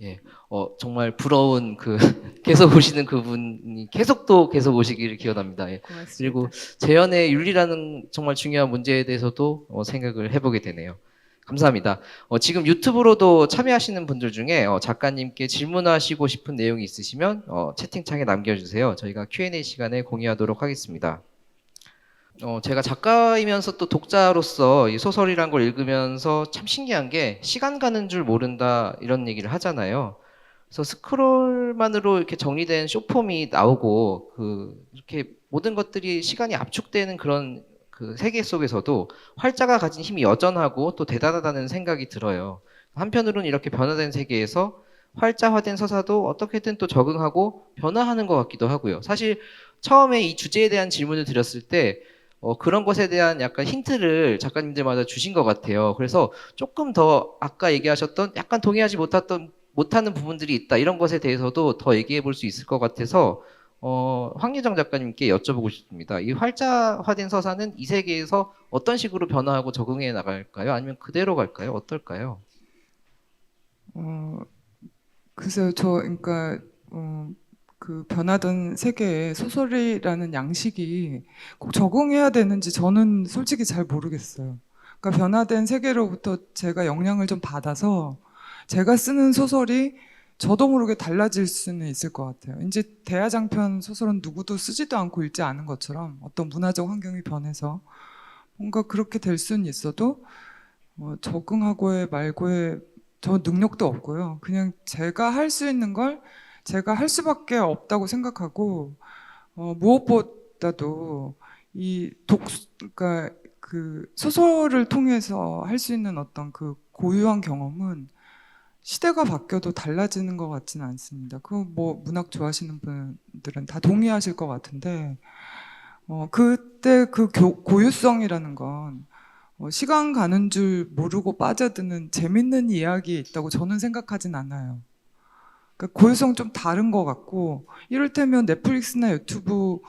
예, 정말 부러운 그 계속 오시는 그분이 계속 오시기를 기원합니다. 예. 고맙습니다. 그리고 재연의 윤리라는 정말 중요한 문제에 대해서도 생각을 해보게 되네요. 감사합니다. 지금 유튜브로도 참여하시는 분들 중에 작가님께 질문하시고 싶은 내용이 있으시면 채팅창에 남겨주세요. 저희가 Q&A 시간에 공유하도록 하겠습니다. 제가 작가이면서 또 독자로서 이 소설이란 걸 읽으면서 참 신기한 게 시간 가는 줄 모른다 이런 얘기를 하잖아요. 그래서 스크롤만으로 이렇게 정리된 숏폼이 나오고 이렇게 모든 것들이 시간이 압축되는 그런 그 세계 속에서도 활자가 가진 힘이 여전하고 또 대단하다는 생각이 들어요. 한편으로는 이렇게 변화된 세계에서 활자화된 서사도 어떻게든 또 적응하고 변화하는 것 같기도 하고요. 사실 처음에 이 주제에 대한 질문을 드렸을 때 그런 것에 대한 약간 힌트를 작가님들마다 주신 것 같아요. 그래서 조금 더 아까 얘기하셨던 약간 동의하지 못하는 부분들이 있다. 이런 것에 대해서도 더 얘기해 볼 수 있을 것 같아서 황유정 작가님께 여쭤보고 싶습니다. 이 활자화된 서사는 이 세계에서 어떤 식으로 변화하고 적응해 나갈까요? 아니면 그대로 갈까요? 어떨까요? 글쎄요, 그러니까 그 변하던 세계에 소설이라는 양식이 꼭 적응해야 되는지 저는 솔직히 잘 모르겠어요. 그러니까 변화된 세계로부터 제가 영향을 좀 받아서 제가 쓰는 소설이 저도 모르게 달라질 수는 있을 것 같아요. 이제 대하장편 소설은 누구도 쓰지도 않고 읽지 않은 것처럼 어떤 문화적 환경이 변해서 뭔가 그렇게 될 수는 있어도 적응하고의 말고의 저 능력도 없고요. 그냥 제가 할 수 있는 걸 제가 할 수밖에 없다고 생각하고 무엇보다도 그러니까 그 소설을 통해서 할 수 있는 어떤 그 고유한 경험은 시대가 바뀌어도 달라지는 것 같지는 않습니다. 그 뭐 문학 좋아하시는 분들은 다 동의하실 것 같은데 그때 그 고유성이라는 건 시간 가는 줄 모르고 빠져드는 재밌는 이야기에 있다고 저는 생각하진 않아요. 그러니까 고유성 좀 다른 것 같고 이를테면 넷플릭스나 유튜브에서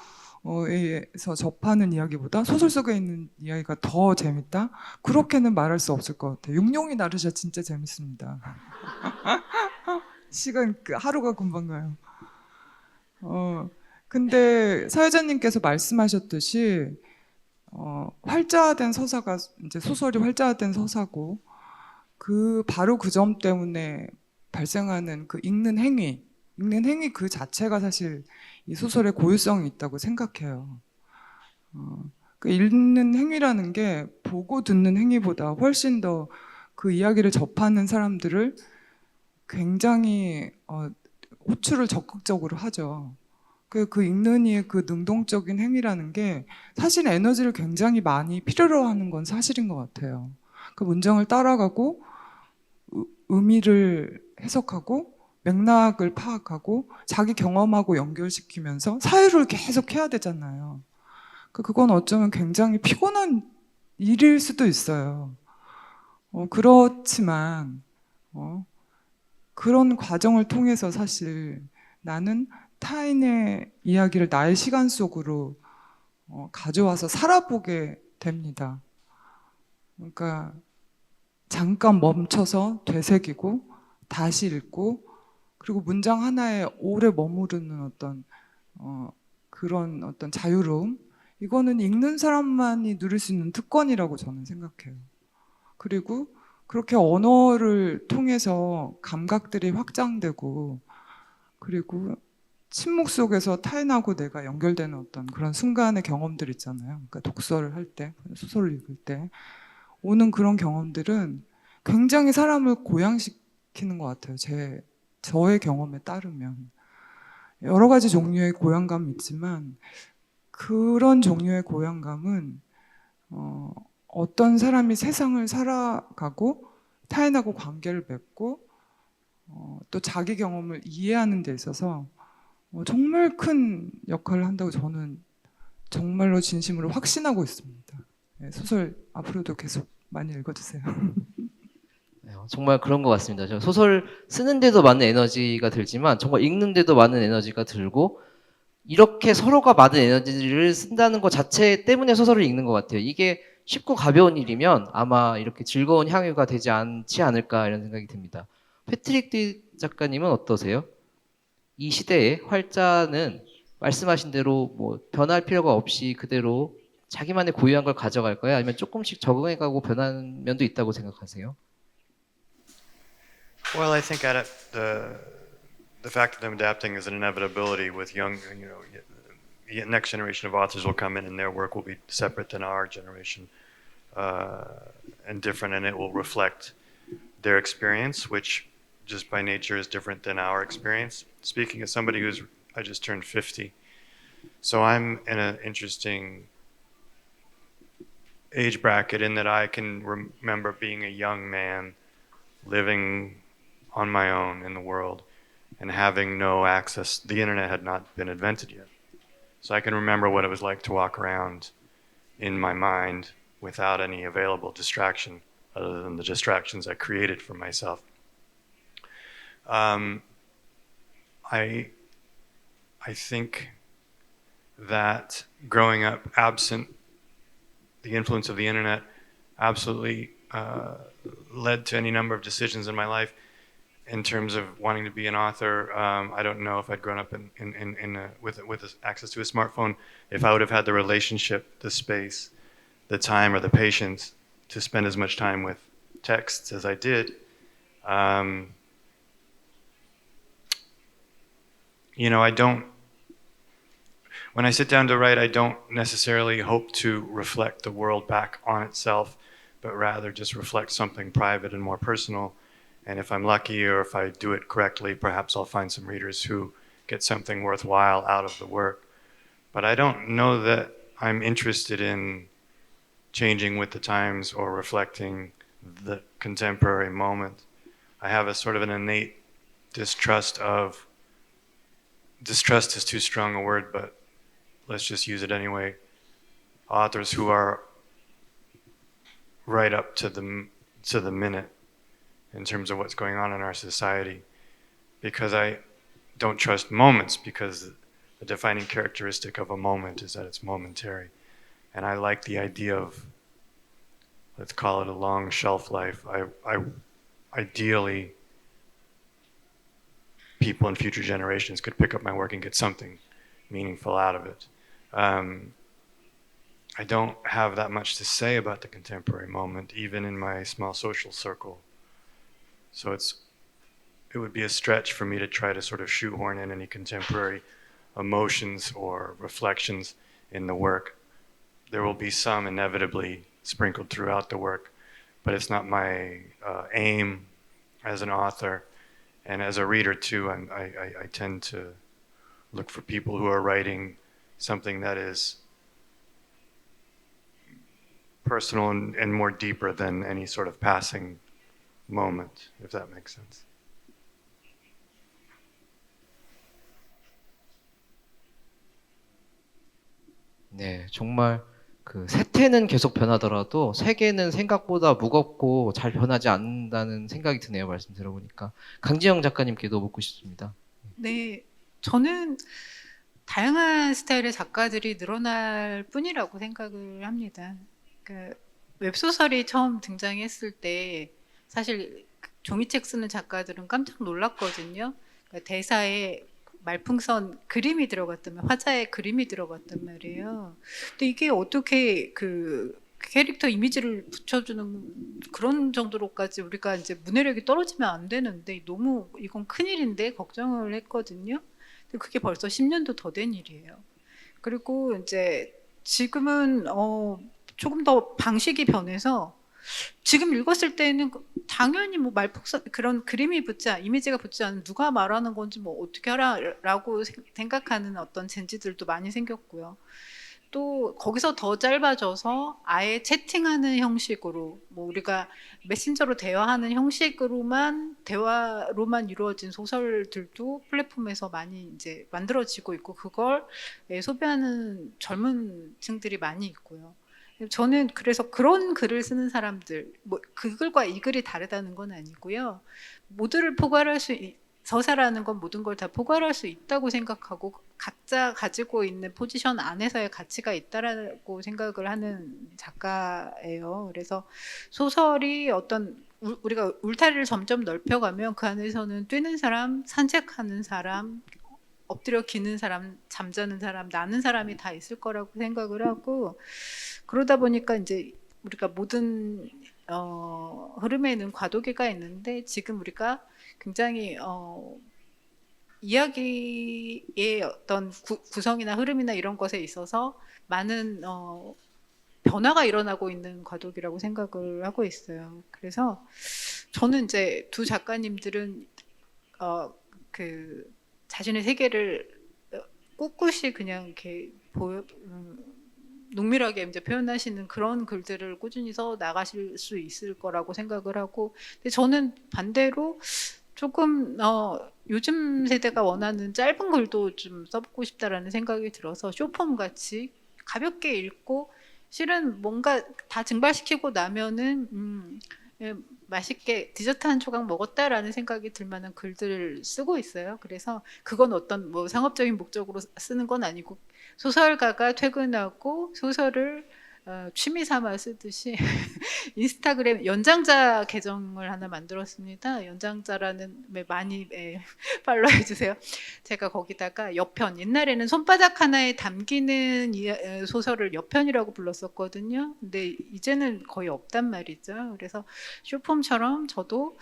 접하는 이야기보다 소설 속에 있는 이야기가 더 재밌다? 그렇게는 말할 수 없을 것 같아요. 육룡이 나르샤 진짜 재밌습니다. 하루가 금방 가요. 근데 사회자님께서 말씀하셨듯이 활자화된 서사가 이제 소설이 활자화된 서사고 바로 그 점 때문에 발생하는 그 읽는 행위 그 자체가 사실 이 소설의 고유성이 있다고 생각해요. 그 읽는 행위라는 게 보고 듣는 행위보다 훨씬 더 그 이야기를 접하는 사람들을 굉장히 호출을 적극적으로 하죠. 그 읽는 이의 그 능동적인 행위라는 게 사실 에너지를 굉장히 많이 필요로 하는 건 사실인 것 같아요. 그 문장을 따라가고 의미를 해석하고 맥락을 파악하고 자기 경험하고 연결시키면서 사유를 계속 해야 되잖아요. 그건 어쩌면 굉장히 피곤한 일일 수도 있어요. 그렇지만 그런 과정을 통해서 사실 나는 타인의 이야기를 나의 시간 속으로 가져와서 살아보게 됩니다. 그러니까 잠깐 멈춰서 되새기고 다시 읽고 그리고 문장 하나에 오래 머무르는 그런 어떤 자유로움 이거는 읽는 사람만이 누릴 수 있는 특권이라고 저는 생각해요. 그리고 그렇게 언어를 통해서 감각들이 확장되고 그리고 침묵 속에서 타인하고 내가 연결되는 어떤 그런 순간의 경험들 있잖아요. 그러니까 독서를 할 때, 소설을 읽을 때 오는 그런 경험들은 굉장히 사람을 고양시키는 것 같아요. 저의 경험에 따르면. 여러 가지 종류의 고양감이 있지만 그런 종류의 고양감은 어떤 사람이 세상을 살아가고 타인하고 관계를 맺고 또 자기 경험을 이해하는 데 있어서 정말 큰 역할을 한다고 저는 정말로 진심으로 확신하고 있습니다. 네, 소설 앞으로도 계속 많이 읽어주세요. 네, 정말 그런 것 같습니다. 저 소설 쓰는데도 많은 에너지가 들지만 정말 읽는데도 많은 에너지가 들고 이렇게 서로가 많은 에너지를 쓴다는 것 자체 때문에 소설을 읽는 것 같아요. 이게 쉽고 가벼운 일이면 아마 이렇게 즐거운 향유가 되지 않지 않을까 이런 생각이 듭니다. 패트릭 디 작가님은 어떠세요? 이 시대의 활자는 말씀하신 대로 뭐 변할 필요가 없이 그대로 자기만의 고유한 걸 가져갈까요? 아니면 조금씩 적응해가고 변하는 면도 있다고 생각하세요? Well, I think the fact of them adapting is an inevitability with young, the next generation of authors will come in and their work will be separate than our generation and different, and it will reflect their experience, which just by nature is different than our experience. Speaking as somebody I just turned 50, so I'm in an interesting age bracket in that I can remember being a young man living on my own in the world and having no access. The internet had not been invented yet. So I can remember what it was like to walk around in my mind without any available distraction other than the distractions I created for myself. I think that growing up absent the influence of the internet absolutely led to any number of decisions in my life in terms of wanting to be an author. I don't know if I'd grown up with access to a smartphone, if I would have had the relationship, the space, the time, or the patience to spend as much time with texts as I did. When I sit down to write, I don't necessarily hope to reflect the world back on itself, but rather just reflect something private and more personal. And if I'm lucky, or if I do it correctly, perhaps I'll find some readers who get something worthwhile out of the work. But I don't know that I'm interested in changing with the times or reflecting the contemporary moment. I have a sort of an innate distrust is too strong a word, but let's just use it anyway, authors who are right up to the minute in terms of what's going on in our society, because I don't trust moments, because the defining characteristic of a moment is that it's momentary. And I like the idea of, let's call it a long shelf life. Ideally, people in future generations could pick up my work and get something meaningful out of it. I don't have that much to say about the contemporary moment, even in my small social circle. So it would be a stretch for me to try to sort of shoehorn in any contemporary emotions or reflections in the work. There will be some inevitably sprinkled throughout the work, but it's not my aim as an author. And as a reader too, I tend to look for people who are writing something that is personal and more deeper than any sort of passing moment, if that makes sense. 네, 정말 그 세태는 계속 변하더라도 세계는 생각보다 무겁고 잘 변하지 않는다는 생각이 드네요. 말씀 들어보니까. 강지영 작가님께도 묻고 싶습니다. 네, 저는 다양한 스타일의 작가들이 늘어날 뿐이라고 생각을 합니다. 그러니까 웹소설이 처음 등장했을 때 사실 종이책 쓰는 작가들은 깜짝 놀랐거든요. 그러니까 대사에 말풍선 그림이 들어갔다면, 화자의 그림이 들어갔단 말이에요. 근데 이게 어떻게 그 캐릭터 이미지를 붙여주는 그런 정도로까지 우리가 이제 문해력이 떨어지면 안 되는데 너무 이건 큰일인데 걱정을 했거든요. 근데 그게 벌써 10년도 더 된 일이에요. 그리고 이제 지금은 조금 더 방식이 변해서 지금 읽었을 때는 당연히 뭐 말폭선 그런 그림이 이미지가 붙지 않은 누가 말하는 건지 뭐 어떻게 하라라고 생각하는 어떤 젠지들도 많이 생겼고요. 또 거기서 더 짧아져서 아예 채팅하는 형식으로 뭐 우리가 메신저로 대화하는 형식으로만 대화로만 이루어진 소설들도 플랫폼에서 많이 이제 만들어지고 있고 그걸 소비하는 젊은 층들이 많이 있고요. 저는 그래서 그런 글을 쓰는 사람들, 뭐 그 글과 이 글이 다르다는 건 아니고요. 모두를 포괄할 수 서사라는 건 모든 걸 다 포괄할 수 있다고 생각하고 각자 가지고 있는 포지션 안에서의 가치가 있다라고 생각을 하는 작가예요. 그래서 소설이 어떤 우리가 울타리를 점점 넓혀가면 그 안에서는 뛰는 사람, 산책하는 사람, 엎드려 기는 사람, 잠자는 사람, 나는 사람이 다 있을 거라고 생각을 하고 그러다 보니까 이제 우리가 모든 흐름에는 과도기가 있는데 지금 우리가 굉장히 이야기의 어떤 구성이나 흐름이나 이런 것에 있어서 많은 변화가 일어나고 있는 과도기라고 생각을 하고 있어요. 그래서 저는 이제 두 작가님들은 그 자신의 세계를 꿋꿋이 그냥 이렇게 농밀하게 이제 표현하시는 그런 글들을 꾸준히 써 나가실 수 있을 거라고 생각을 하고, 근데 저는 반대로 조금 요즘 세대가 원하는 짧은 글도 좀 써보고 싶다라는 생각이 들어서 쇼폼 같이 가볍게 읽고 실은 뭔가 다 증발시키고 나면은 맛있게 디저트 한 조각 먹었다라는 생각이 들 만한 글들을 쓰고 있어요. 그래서 그건 어떤 뭐 상업적인 목적으로 쓰는 건 아니고 소설가가 퇴근하고 소설을 취미 삼아 쓰듯이 인스타그램 연장자 계정을 하나 만들었습니다. 연장자라는 많이 팔로우해 주세요. 제가 거기다가 여편, 옛날에는 손바닥 하나에 담기는 소설을 여편이라고 불렀었거든요. 근데 이제는 거의 없단 말이죠. 그래서 쇼폼처럼 저도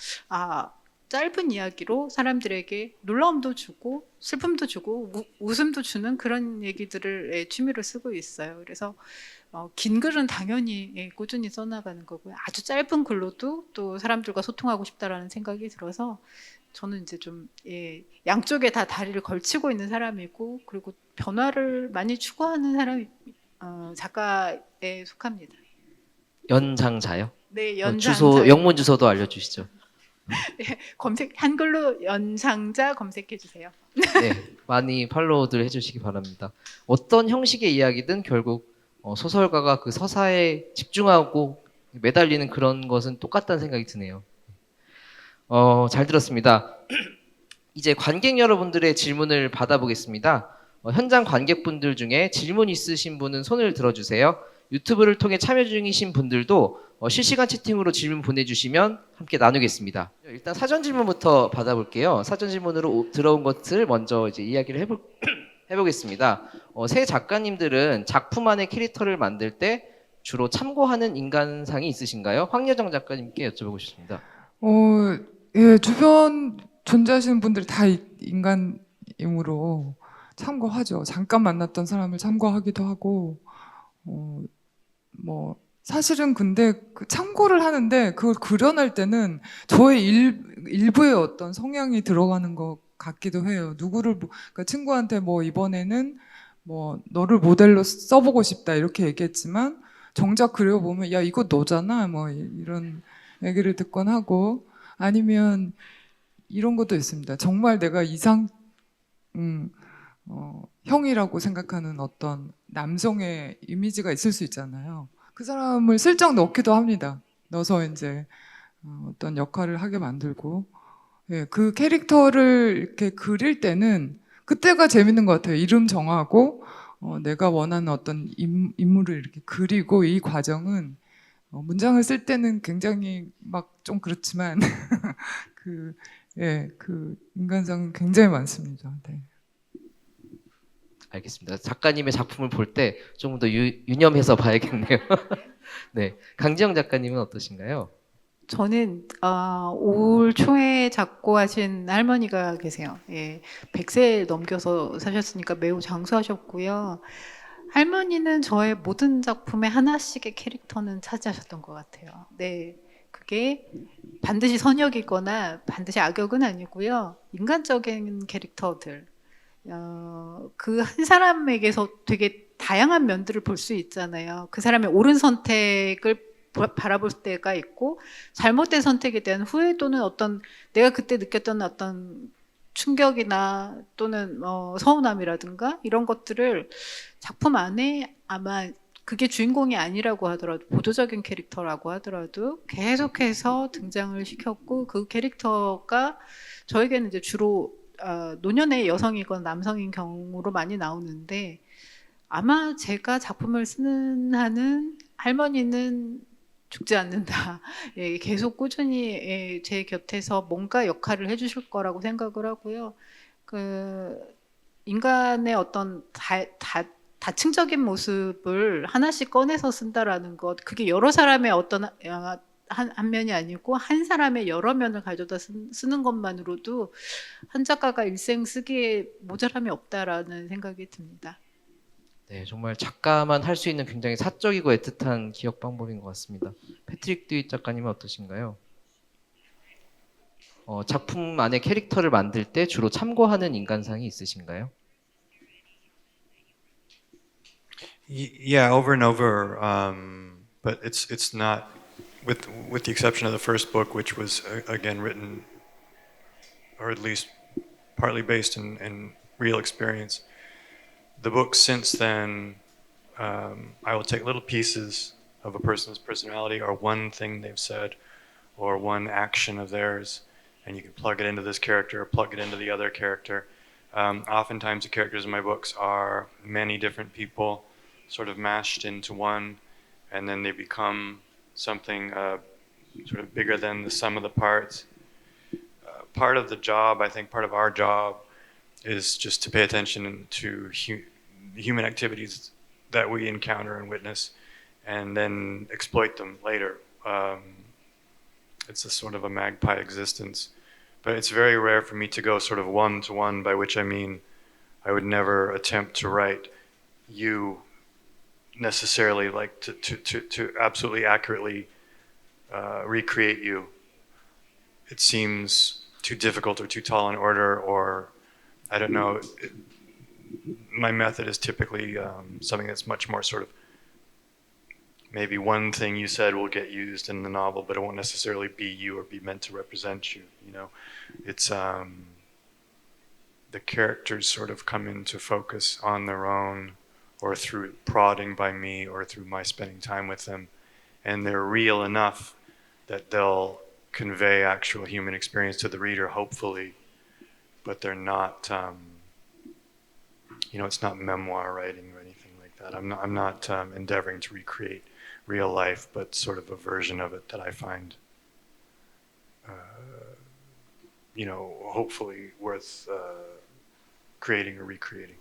짧은 이야기로 사람들에게 놀라움도 주고 슬픔도 주고 웃음도 주는 그런 얘기들을 취미로 쓰고 있어요. 그래서 긴 글은 당연히 꾸준히 써나가는 거고요. 아주 짧은 글로도 또 사람들과 소통하고 싶다라는 생각이 들어서 저는 이제 좀 양쪽에 다 다리를 걸치고 있는 사람이고 그리고 변화를 많이 추구하는 사람 작가에 속합니다. 연장자요? 네, 주소, 영문 주소도 알려주시죠. 한글로 연장자 검색해 주세요. 네, 많이 팔로우들 해주시기 바랍니다. 어떤 형식의 이야기든 결국 소설가가 그 서사에 집중하고 매달리는 그런 것은 똑같다는 생각이 드네요. 잘 들었습니다. 이제 관객 여러분들의 질문을 받아보겠습니다. 현장 관객분들 중에 질문 있으신 분은 손을 들어주세요. 유튜브를 통해 참여 중이신 분들도 실시간 채팅으로 질문 보내주시면 함께 나누겠습니다. 일단 사전 질문부터 받아볼게요. 사전 질문으로 들어온 것을 먼저 이제 이야기를 해보겠습니다. 새 작가님들은 작품 안의 캐릭터를 만들 때 주로 참고하는 인간상이 있으신가요? 황여정 작가님께 여쭤보고 싶습니다. 예, 주변 존재하시는 분들이 다 인간이므로 참고하죠. 잠깐 만났던 사람을 참고하기도 하고, 뭐 사실은 근데 그 참고를 하는데 그걸 그려낼 때는 저의 일부의 어떤 성향이 들어가는 것 같기도 해요. 그러니까 친구한테 뭐 이번에는 뭐 너를 모델로 써보고 싶다 이렇게 얘기했지만 정작 그려보면 야 이거 너잖아 뭐 이런 얘기를 듣곤 하고, 아니면 이런 것도 있습니다. 정말 내가 형이라고 생각하는 어떤 남성의 이미지가 있을 수 있잖아요. 그 사람을 슬쩍 넣기도 합니다. 넣어서 이제 어떤 역할을 하게 만들고, 그 캐릭터를 이렇게 그릴 때는 그때가 재밌는 것 같아요. 이름 정하고 내가 원하는 어떤 인물을 이렇게 그리고, 이 과정은 문장을 쓸 때는 굉장히 막 좀 그렇지만 그 인간성은 굉장히 많습니다. 네. 알겠습니다. 작가님의 작품을 볼 때 조금 더 유념해서 봐야겠네요. 네, 강지영 작가님은 어떠신가요? 저는 올 초에 작고하신 할머니가 계세요. 100세 넘겨서 사셨으니까 매우 장수하셨고요. 할머니는 저의 모든 작품의 하나씩의 캐릭터는 차지하셨던 것 같아요. 네, 그게 반드시 선역이거나 반드시 악역은 아니고요. 인간적인 캐릭터들. 그 한 사람에게서 되게 다양한 면들을 볼 수 있잖아요. 그 사람의 옳은 선택을 바라볼 때가 있고 잘못된 선택에 대한 후회 또는 어떤 내가 그때 느꼈던 어떤 충격이나 또는 서운함이라든가 이런 것들을 작품 안에 아마 그게 주인공이 아니라고 하더라도 보조적인 캐릭터라고 하더라도 계속해서 등장을 시켰고 그 캐릭터가 저에게는 이제 주로 노년의 여성이건 남성인 경우로 많이 나오는데 아마 제가 작품을 쓰는 한은 할머니는 죽지 않는다. 예, 계속 꾸준히 예, 제 곁에서 뭔가 역할을 해주실 거라고 생각을 하고요. 그 인간의 어떤 다층적인 모습을 하나씩 꺼내서 쓴다라는 것, 그게 여러 사람의 어떤 한 면이 아니고 한 사람의 여러 면을 가져다 쓰는 것만으로도 한 작가가 일생 쓰기에 모자람이 없다라는 생각이 듭니다. 네, 정말 작가만 할 수 있는 굉장히 사적이고 애틋한 기억 방법인 것 같습니다. 패트릭 듀잇 작가님은 어떠신가요? 작품 안에 캐릭터를 만들 때 주로 참고하는 인간상이 있으신가요? Yeah, over and over. But it's not, with the exception of the first book, which was again written, or at least partly based in real experience. The books since then, I will take little pieces of a person's personality, or one thing they've said, or one action of theirs, and you can plug it into this character, or plug it into the other character. Oftentimes, the characters in my books are many different people, sort of mashed into one, and then they become something sort of bigger than the sum of the parts. Part of the job, I think, part of our job, is just to pay attention to human activities that we encounter and witness, and then exploit them later. It's a sort of a magpie existence. But it's very rare for me to go sort of one-to-one, by which I mean I would never attempt to write you necessarily, like to absolutely accurately recreate you. It seems too difficult or too tall an order, or I don't know. My method is typically something that's much more sort of, maybe one thing you said will get used in the novel, but it won't necessarily be you or be meant to represent you. You know, it's the characters sort of come into focus on their own, or through prodding by me, or through my spending time with them, and they're real enough that they'll convey actual human experience to the reader, hopefully, but they're not. You know, it's not memoir writing or anything like that. I'm not endeavoring to recreate real life, but sort of a version of it that I find, you know, hopefully worth creating or recreating.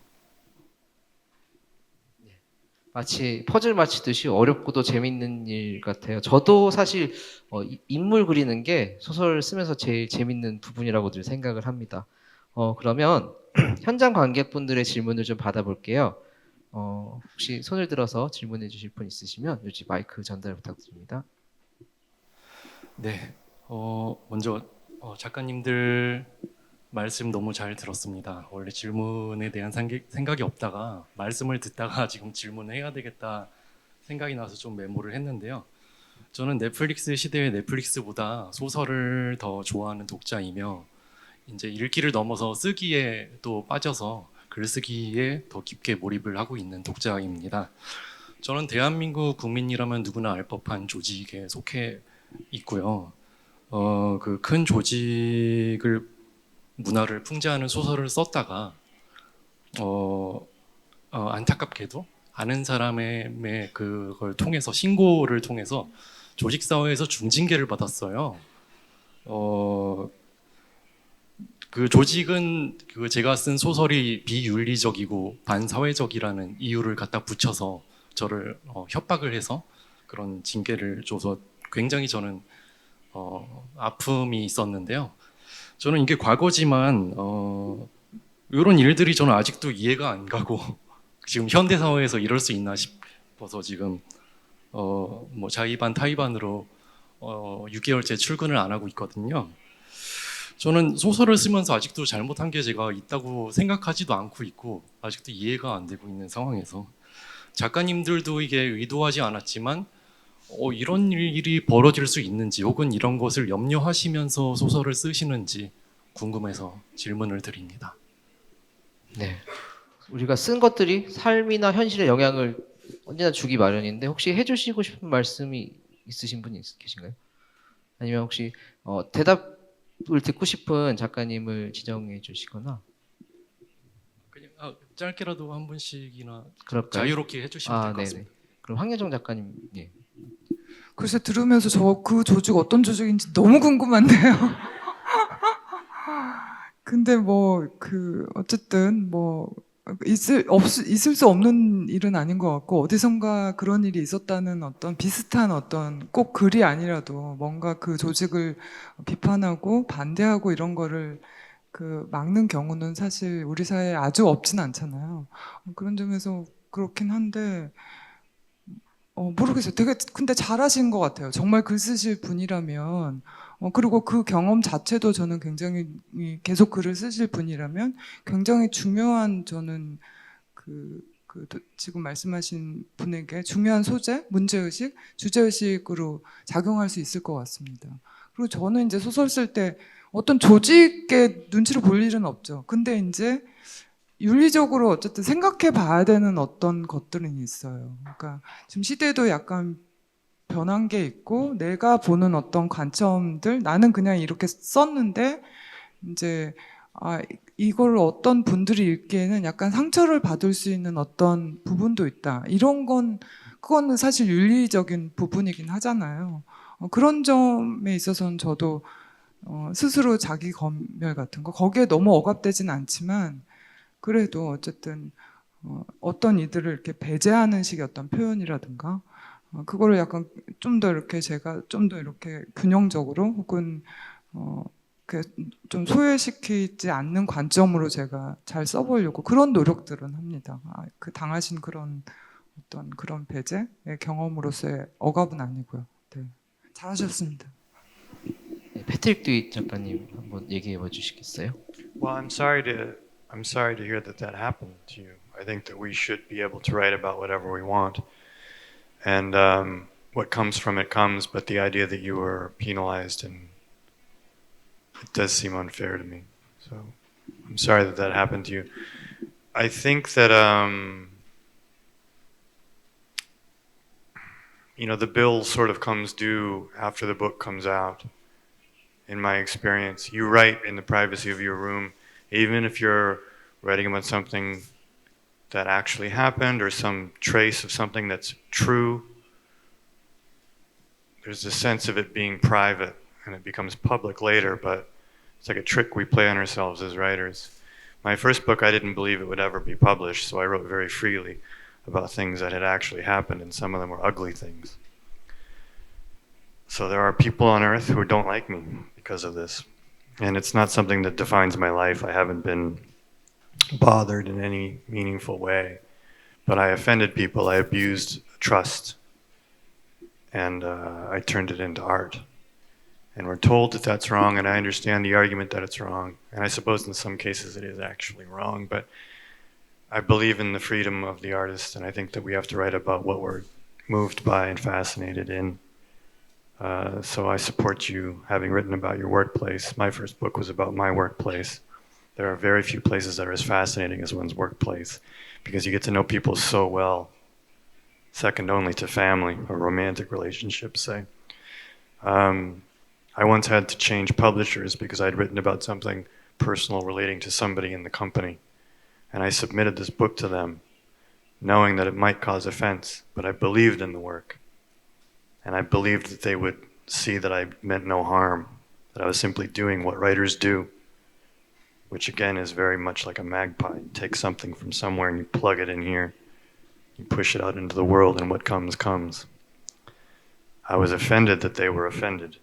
마치 퍼즐 맞히듯이 어렵고도 재밌는 일 같아요. 저도 사실 인물 그리는 게 소설 쓰면서 제일 재밌는 부분이라고 늘 생각을 합니다. 그러면 현장 관객분들의 질문을 좀 받아볼게요. 혹시 손을 들어서 질문해 주실 분 있으시면 요즘 마이크 전달 부탁드립니다. 네, 먼저 작가님들 말씀 너무 잘 들었습니다. 원래 질문에 대한 생각이 없다가 말씀을 듣다가 지금 질문해야 되겠다 생각이 나서 좀 메모를 했는데요. 저는 넷플릭스 시대의 넷플릭스보다 소설을 더 좋아하는 독자이며 이제 읽기를 넘어서 쓰기에 또 빠져서 글쓰기에 더 깊게 몰입을 하고 있는 독자입니다. 저는 대한민국 국민이라면 누구나 알 법한 조직에 속해 있고요. 그 큰 조직을 문화를 풍자하는 소설을 썼다가 안타깝게도 아는 사람의 그걸 통해서 신고를 통해서 조직 사회에서 중징계를 받았어요. 그 조직은 그 제가 쓴 소설이 비윤리적이고 반사회적이라는 이유를 갖다 붙여서 저를 협박을 해서 그런 징계를 줘서 굉장히 저는 아픔이 있었는데요. 저는 이게 과거지만 이런 일들이 저는 아직도 이해가 안 가고 지금 현대 사회에서 이럴 수 있나 싶어서 지금 뭐 자의반 타의반으로 6개월째 출근을 안 하고 있거든요. 저는 소설을 쓰면서 아직도 잘못한 게 제가 있다고 생각하지도 않고 있고 아직도 이해가 안 되고 있는 상황에서 작가님들도 이게 의도하지 않았지만 이런 일이 벌어질 수 있는지 혹은 이런 것을 염려하시면서 소설을 쓰시는지 궁금해서 질문을 드립니다. 네. 우리가 쓴 것들이 삶이나 현실에 영향을 언제나 주기 마련인데 혹시 해주시고 싶은 말씀이 있으신 분이 계신가요? 아니면 혹시 대답을 듣고 싶은 작가님을 지정해 주시거나 그냥 짧게라도 한 분씩이나 그럴까요? 자유롭게 해주시면 될 것 네네. 같습니다. 그럼 황혜정 작가님, 예. 글쎄 들으면서 저 그 조직 어떤 조직인지 너무 궁금한데요. 근데 뭐 그 어쨌든 뭐 있을 수 없는 일은 아닌 것 같고 어디선가 그런 일이 있었다는 어떤 비슷한 어떤 꼭 글이 아니라도 뭔가 그 조직을 비판하고 반대하고 이런 거를 그 막는 경우는 사실 우리 사회에 아주 없진 않잖아요. 그런 점에서 그렇긴 한데 모르겠어요. 되게 근데 잘하신 것 같아요. 정말 글 쓰실 분이라면 그리고 그 경험 자체도 저는 굉장히 계속 글을 쓰실 분이라면 굉장히 중요한 저는 지금 말씀하신 분에게 중요한 소재, 문제의식, 주제의식으로 작용할 수 있을 것 같습니다. 그리고 저는 이제 소설 쓸 때 어떤 조직의 눈치를 볼 일은 없죠. 근데 이제 윤리적으로 어쨌든 생각해 봐야 되는 어떤 것들은 있어요. 그러니까 지금 시대도 약간 변한 게 있고 내가 보는 어떤 관점들 나는 그냥 이렇게 썼는데 이제 이걸 어떤 분들이 읽기에는 약간 상처를 받을 수 있는 어떤 부분도 있다. 이런 건 그거는 사실 윤리적인 부분이긴 하잖아요. 그런 점에 있어서는 저도 스스로 자기 검열 같은 거 거기에 너무 억압되진 않지만 그래도 어쨌든 어떤 이들을 이렇게 배제하는 식의 어떤 표현이라든가 그거를 약간 좀 더 이렇게 제가 좀 더 이렇게 균형적으로 혹은 좀 소외시키지 않는 관점으로 제가 잘 써보려고 그런 노력들은 합니다. 그 당하신 그런 어떤 그런 배제의 경험으로서의 억압은 아니고요. 네. 잘하셨습니다. 네, 패트릭 듀이 작가님 한번 얘기해 봐 주시겠어요? Well, I'm sorry to hear that that happened to you. I think that we should be able to write about whatever we want, and what comes from it comes. But the idea that you were penalized and it does seem unfair to me. So I'm sorry that that happened to you. I think that the bill sort of comes due after the book comes out. In my experience, you write in the privacy of your room, even if you're writing about something that actually happened or some trace of something that's true. There's a sense of it being private and it becomes public later, but it's like a trick we play on ourselves as writers. My first book, I didn't believe it would ever be published, so I wrote very freely about things that had actually happened, and some of them were ugly things. So there are people on earth who don't like me because of this. And it's not something that defines my life. I haven't been bothered in any meaningful way. But I offended people. I abused trust. And I turned it into art. And we're told that that's wrong, and I understand the argument that it's wrong. And I suppose in some cases it is actually wrong. But I believe in the freedom of the artist, and I think that we have to write about what we're moved by and fascinated in. So I support you having written about your workplace. My first book was about my workplace. There are very few places that are as fascinating as one's workplace because you get to know people so well, second only to family or romantic relationships, say. I once had to change publishers because I'd written about something personal relating to somebody in the company. And I submitted this book to them, knowing that it might cause offense, but I believed in the work. And I believed that they would see that I meant no harm, that I was simply doing what writers do, which again is very much like a magpie. You take something from somewhere and you plug it in here. You push it out into the world and what comes, comes. I was offended that they were offended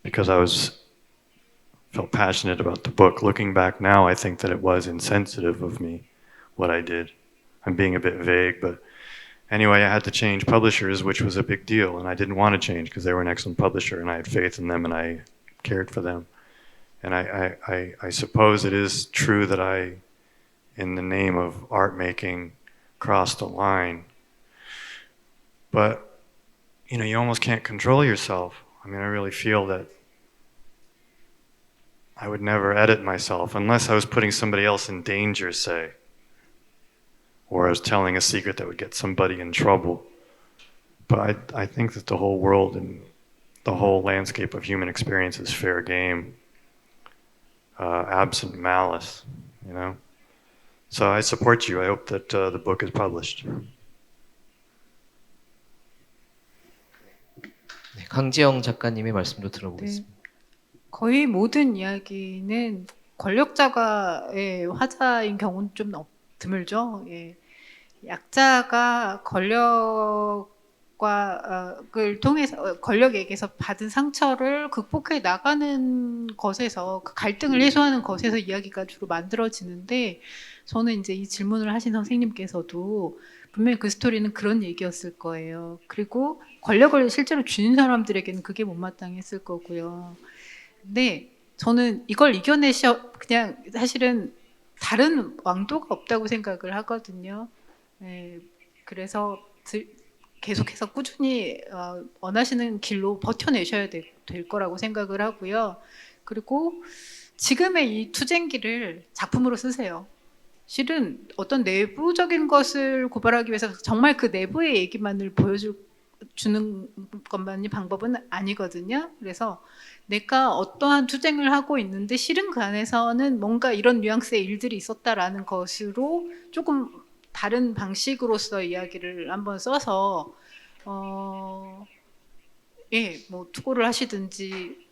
because I felt passionate about the book. Looking back now, I think that it was insensitive of me, what I did. I'm being a bit vague, but anyway, I had to change publishers, which was a big deal, and I didn't want to change because they were an excellent publisher, and I had faith in them, and I cared for them. And I suppose it is true that I, in the name of art making, crossed a line. But, you know, you almost can't control yourself. I mean, I really feel that I would never edit myself unless I was putting somebody else in danger, say, or I was telling a secret that would get somebody in trouble. But I think that the whole world and the whole landscape of human experience is fair game, absent malice, you know? So I support you. I hope that the book is published. 네, 강지영 작가님의 말씀도 들어보겠습니다. 거의 모든 이야기는 권력자가의 화자인 경우는 좀 드물죠. 예. 약자가 권력을 통해서 권력에게서 받은 상처를 극복해 나가는 것에서 그 갈등을 해소하는 것에서 이야기가 주로 만들어지는데 저는 이제 이 질문을 하신 선생님께서도 분명히 그 스토리는 그런 얘기였을 거예요. 그리고 권력을 실제로 쥐는 사람들에게는 그게 못마땅했을 거고요. 근데 저는 이걸 그냥 사실은 다른 왕도가 없다고 생각을 하거든요. 네, 그래서 계속해서 꾸준히 원하시는 길로 버텨내셔야 될 거라고 생각을 하고요. 그리고 지금의 이 투쟁기를 작품으로 쓰세요. 실은 어떤 내부적인 것을 고발하기 위해서 정말 그 내부의 얘기만을 주는 것만이 방법은 아니거든요. 그래서 내가 어떠한 투쟁을 하고 있는데 실은 그 안에서는 뭔가 이런 뉘앙스의 일들이 있었다라는 것으로 조금 다른 방식으로서 이야기를 한번 써서 뭐 투고를 하시든지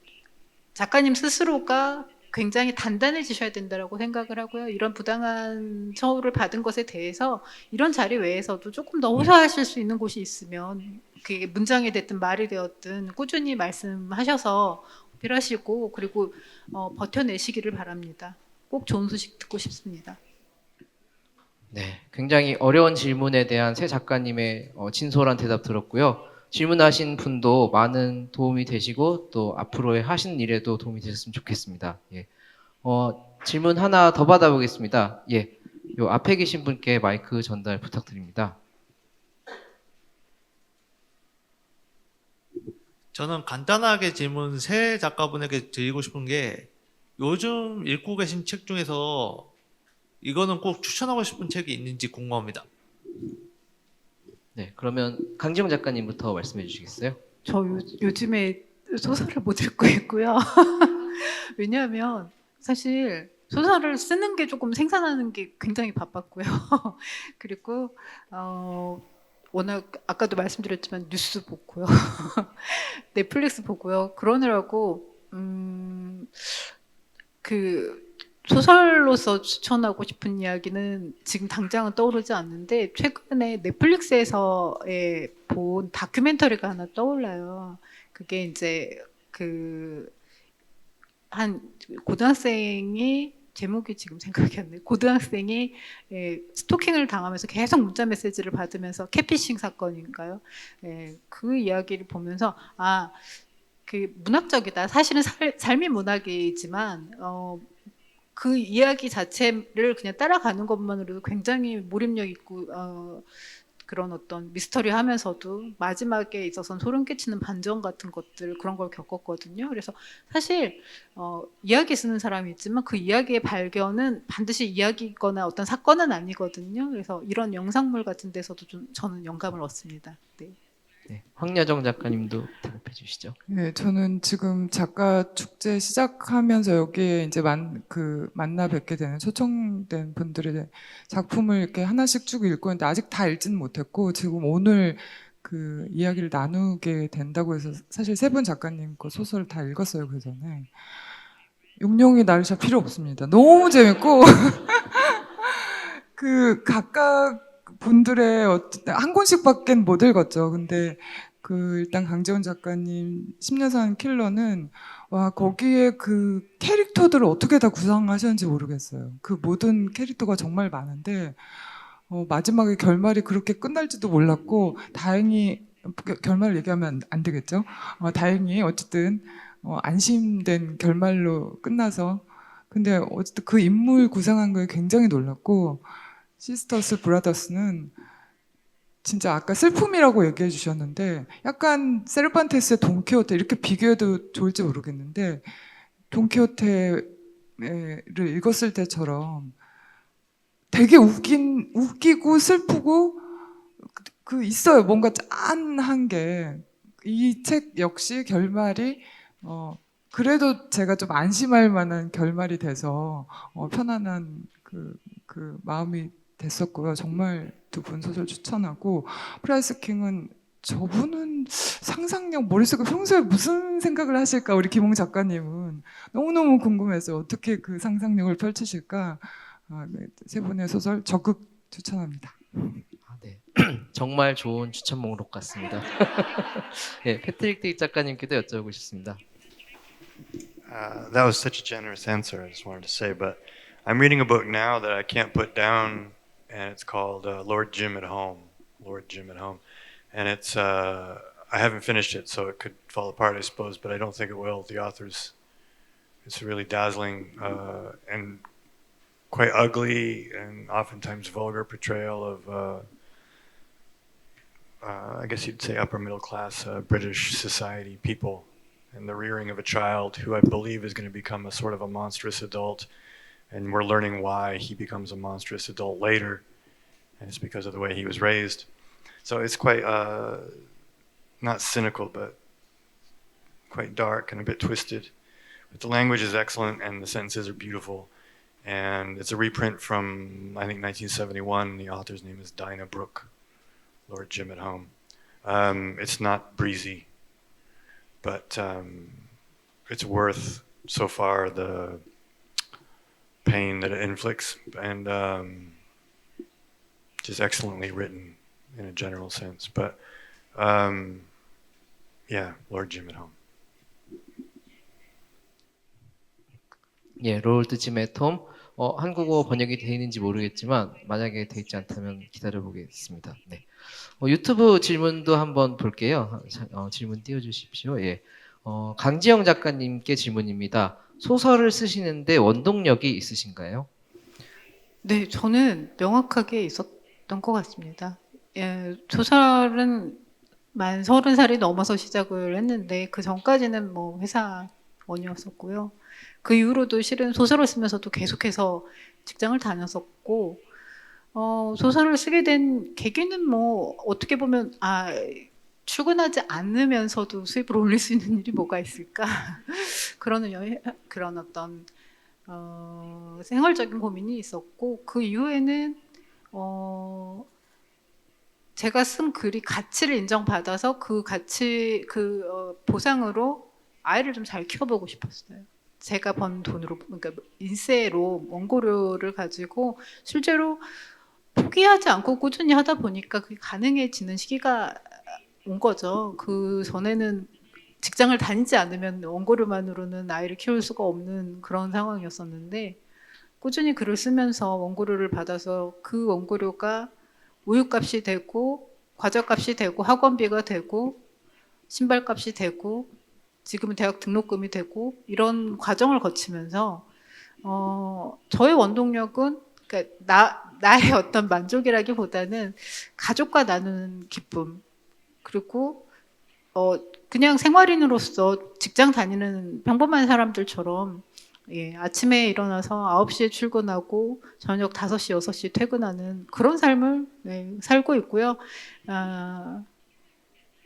작가님 스스로가 굉장히 단단해지셔야 된다고 생각을 하고요. 이런 부당한 처우를 받은 것에 대해서 이런 자리 외에서도 조금 더 호소하실 수 있는 곳이 있으면 그게 문장이 됐든 말이 되었든 꾸준히 말씀하셔서 어필하시고 그리고 버텨내시기를 바랍니다. 꼭 좋은 소식 듣고 싶습니다. 네, 굉장히 어려운 질문에 대한 새 작가님의 진솔한 대답 들었고요. 질문하신 분도 많은 도움이 되시고 또 앞으로의 하시는 일에도 도움이 되셨으면 좋겠습니다. 예. 질문 하나 더 받아보겠습니다. 예, 요 앞에 계신 분께 마이크 전달 부탁드립니다. 저는 간단하게 질문 새 작가분에게 드리고 싶은 게 요즘 읽고 계신 책 중에서 이거는 꼭 추천하고 싶은 책이 있는지 궁금합니다. 네, 그러면 강지영 작가님부터 말씀해 주시겠어요? 저 요즘에 소설을 못 읽고 있고요. 왜냐하면 사실 소설을 쓰는 게 조금 생산하는 게 굉장히 바빴고요. 그리고 워낙 아까도 말씀드렸지만 뉴스 보고요. 넷플릭스 보고요. 그러느라고 그 소설로서 추천하고 싶은 이야기는 지금 당장은 떠오르지 않는데 최근에 넷플릭스에서 본 다큐멘터리가 하나 떠올라요. 그게 이제 한 고등학생이 제목이 지금 생각이 안 나요. 고등학생이 스토킹을 당하면서 계속 문자 메시지를 받으면서 캐피싱 사건인가요? 그 이야기를 보면서 그 문학적이다. 사실은 삶이 문학이지만 그 이야기 자체를 그냥 따라가는 것만으로도 굉장히 몰입력 있고 그런 어떤 미스터리하면서도 마지막에 있어서는 소름 끼치는 반전 같은 것들 그런 걸 겪었거든요. 그래서 사실 이야기 쓰는 사람이 있지만 그 이야기의 발견은 반드시 이야기거나 어떤 사건은 아니거든요. 그래서 이런 영상물 같은 데서도 좀 저는 영감을 얻습니다. 네. 네, 황여정 작가님도 대답해 주시죠. 네, 저는 지금 작가 축제 시작하면서 여기에 이제 만나 뵙게 되는 초청된 분들의 작품을 이렇게 하나씩 쭉 읽고 있는데 아직 다 읽지는 못했고 지금 오늘 그 이야기를 나누게 된다고 해서 사실 세 분 작가님 거 소설 다 읽었어요. 그 전에 용용이 나르샤 필요 없습니다. 너무 재밌고 그 각각 분들의 한 권씩밖에 못 읽었죠. 근데 일단 강재원 작가님 10년 산 킬러는 와 거기에 그 캐릭터들을 어떻게 다 구성하셨는지 모르겠어요. 그 모든 캐릭터가 정말 많은데 마지막에 결말이 그렇게 끝날지도 몰랐고 다행히 결말을 얘기하면 안 되겠죠. 다행히 어쨌든 안심된 결말로 끝나서 근데 어쨌든 그 인물 구상한 거에 굉장히 놀랐고 시스터스 브라더스는 진짜 아까 슬픔이라고 얘기해 주셨는데 약간 세르판테스의 돈키호테 이렇게 비교해도 좋을지 모르겠는데 돈키호테를 읽었을 때처럼 되게 웃기고 슬프고 그 있어요. 뭔가 짠한 게 이 책 역시 결말이 그래도 제가 좀 안심할 만한 결말이 돼서 편안한 그 마음이 됐었고요. 정말 두 분 소설 추천하고 프라이스 킹은 저분은 상상력 머릿속에 평소에 무슨 생각을 하실까 우리 김홍 작가님은 너무너무 궁금해서 어떻게 그 상상력을 펼치실까 네, 세 분의 소설 적극 추천합니다. 아, 네. 정말 좋은 추천 목록 같습니다. 예, 패트릭 데이 작가님께도 여쭤보고 싶습니다. That was such a generous answer, I just wanted to say. But I'm reading a book now that I can't put down, and it's called Lord Jim at Home. Lord Jim at Home. And it's, I haven't finished it, so it could fall apart, I suppose, but I don't think it will. The author's, it's a really dazzling and quite ugly and oftentimes vulgar portrayal of, I guess you'd say upper middle class British society people. And the rearing of a child who I believe is going to become a sort of a monstrous adult, and we're learning why he becomes a monstrous adult later, and it's because of the way he was raised. So it's quite not cynical, but quite dark and a bit twisted. But the language is excellent, and the sentences are beautiful. And it's a reprint from I think 1971. The author's name is Dinah Brooke, Lord Jim at Home. It's not breezy. But it's worth so far the pain that it inflicts, and just excellently written in a general sense. But yeah, Lord Jim at Home. 예, 롤드 짐의 톰. 한국어 번역이 되어 있는지 모르겠지만 만약에 되어 있지 않다면 기다려 보겠습니다. 네. 유튜브 질문도 한번 볼게요. 질문 띄워주십시오. 예. 강지영 작가님께 질문입니다. 소설을 쓰시는데 원동력이 있으신가요? 네, 저는 명확하게 있었던 것 같습니다. 예, 소설은 만 30살이 넘어서 시작을 했는데 그 전까지는 뭐 회사원이었었고요. 그 이후로도 실은 소설을 쓰면서도 계속해서 직장을 다녔었고 소설을 쓰게 된 계기는 뭐 어떻게 보면 출근하지 않으면서도 수입을 올릴 수 있는 일이 뭐가 있을까 그런 어떤 생활적인 고민이 있었고 그 이후에는 제가 쓴 글이 가치를 인정받아서 그 가치 보상으로 아이를 좀 잘 키워보고 싶었어요. 제가 번 돈으로 그러니까 인세로 원고료를 가지고 실제로 포기하지 않고 꾸준히 하다 보니까 그게 가능해지는 시기가 온 거죠. 그 전에는 직장을 다니지 않으면 원고료만으로는 아이를 키울 수가 없는 그런 상황이었었는데 꾸준히 글을 쓰면서 원고료를 받아서 그 원고료가 우유값이 되고 과자값이 되고 학원비가 되고 신발값이 되고 지금은 대학 등록금이 되고 이런 과정을 거치면서 저의 원동력은 그러니까 나의 어떤 만족이라기보다는 가족과 나누는 기쁨 그리고 그냥 생활인으로서 직장 다니는 평범한 사람들처럼 예, 아침에 일어나서 9시에 출근하고 저녁 5시, 6시 퇴근하는 그런 삶을 살고 있고요.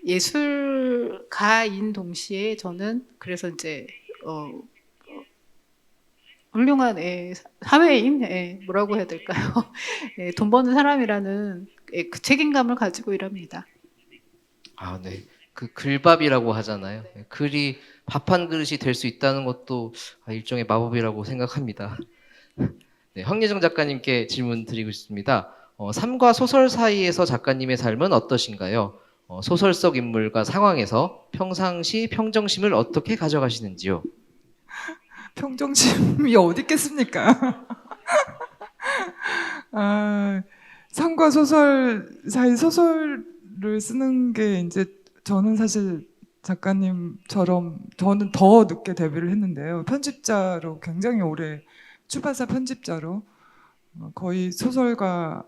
예술가인 동시에 저는 그래서 이제 훌륭한 사회인 뭐라고 해야 될까요? 돈 버는 사람이라는 그 책임감을 가지고 일합니다. 아, 네. 그 글밥이라고 하잖아요. 글이 밥 한 그릇이 될 수 있다는 것도 일종의 마법이라고 생각합니다. 네, 황예정 작가님께 질문 드리고 싶습니다. 삶과 소설 사이에서 작가님의 삶은 어떠신가요? 소설 속 인물과 상황에서 평상시 평정심을 어떻게 가져가시는지요? 평정심이 어디 있겠습니까? 상과 소설 사이 소설을 쓰는 게 이제 저는 사실 작가님처럼 저는 더 늦게 데뷔를 했는데요. 편집자로 굉장히 오래 출판사 편집자로 거의 소설가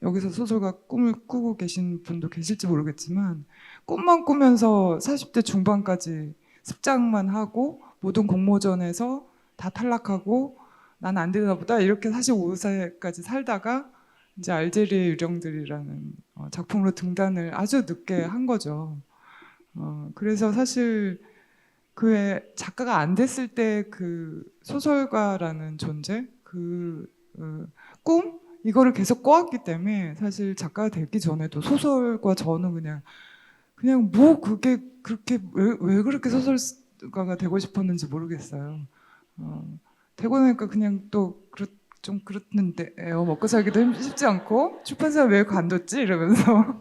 여기서 소설가 꿈을 꾸고 계신 분도 계실지 모르겠지만 꿈만 꾸면서 40대 중반까지 습작만 하고 모든 공모전에서 다 탈락하고 난 안 되나 보다 이렇게 45세까지 살다가 이제 알제리의 유령들이라는 작품으로 등단을 아주 늦게 한 거죠. 그래서 사실 그의 작가가 안 됐을 때 그 소설가라는 존재, 꿈 이거를 계속 꿔왔기 때문에 사실 작가가 되기 전에도 소설과 저는 그냥 뭐 그게 그렇게 왜 그렇게 소설가가 되고 싶었는지 모르겠어요. 되고 나니까 그냥 또 좀 그렇는데 먹고 살기도 쉽지 않고 출판사 왜 관뒀지 이러면서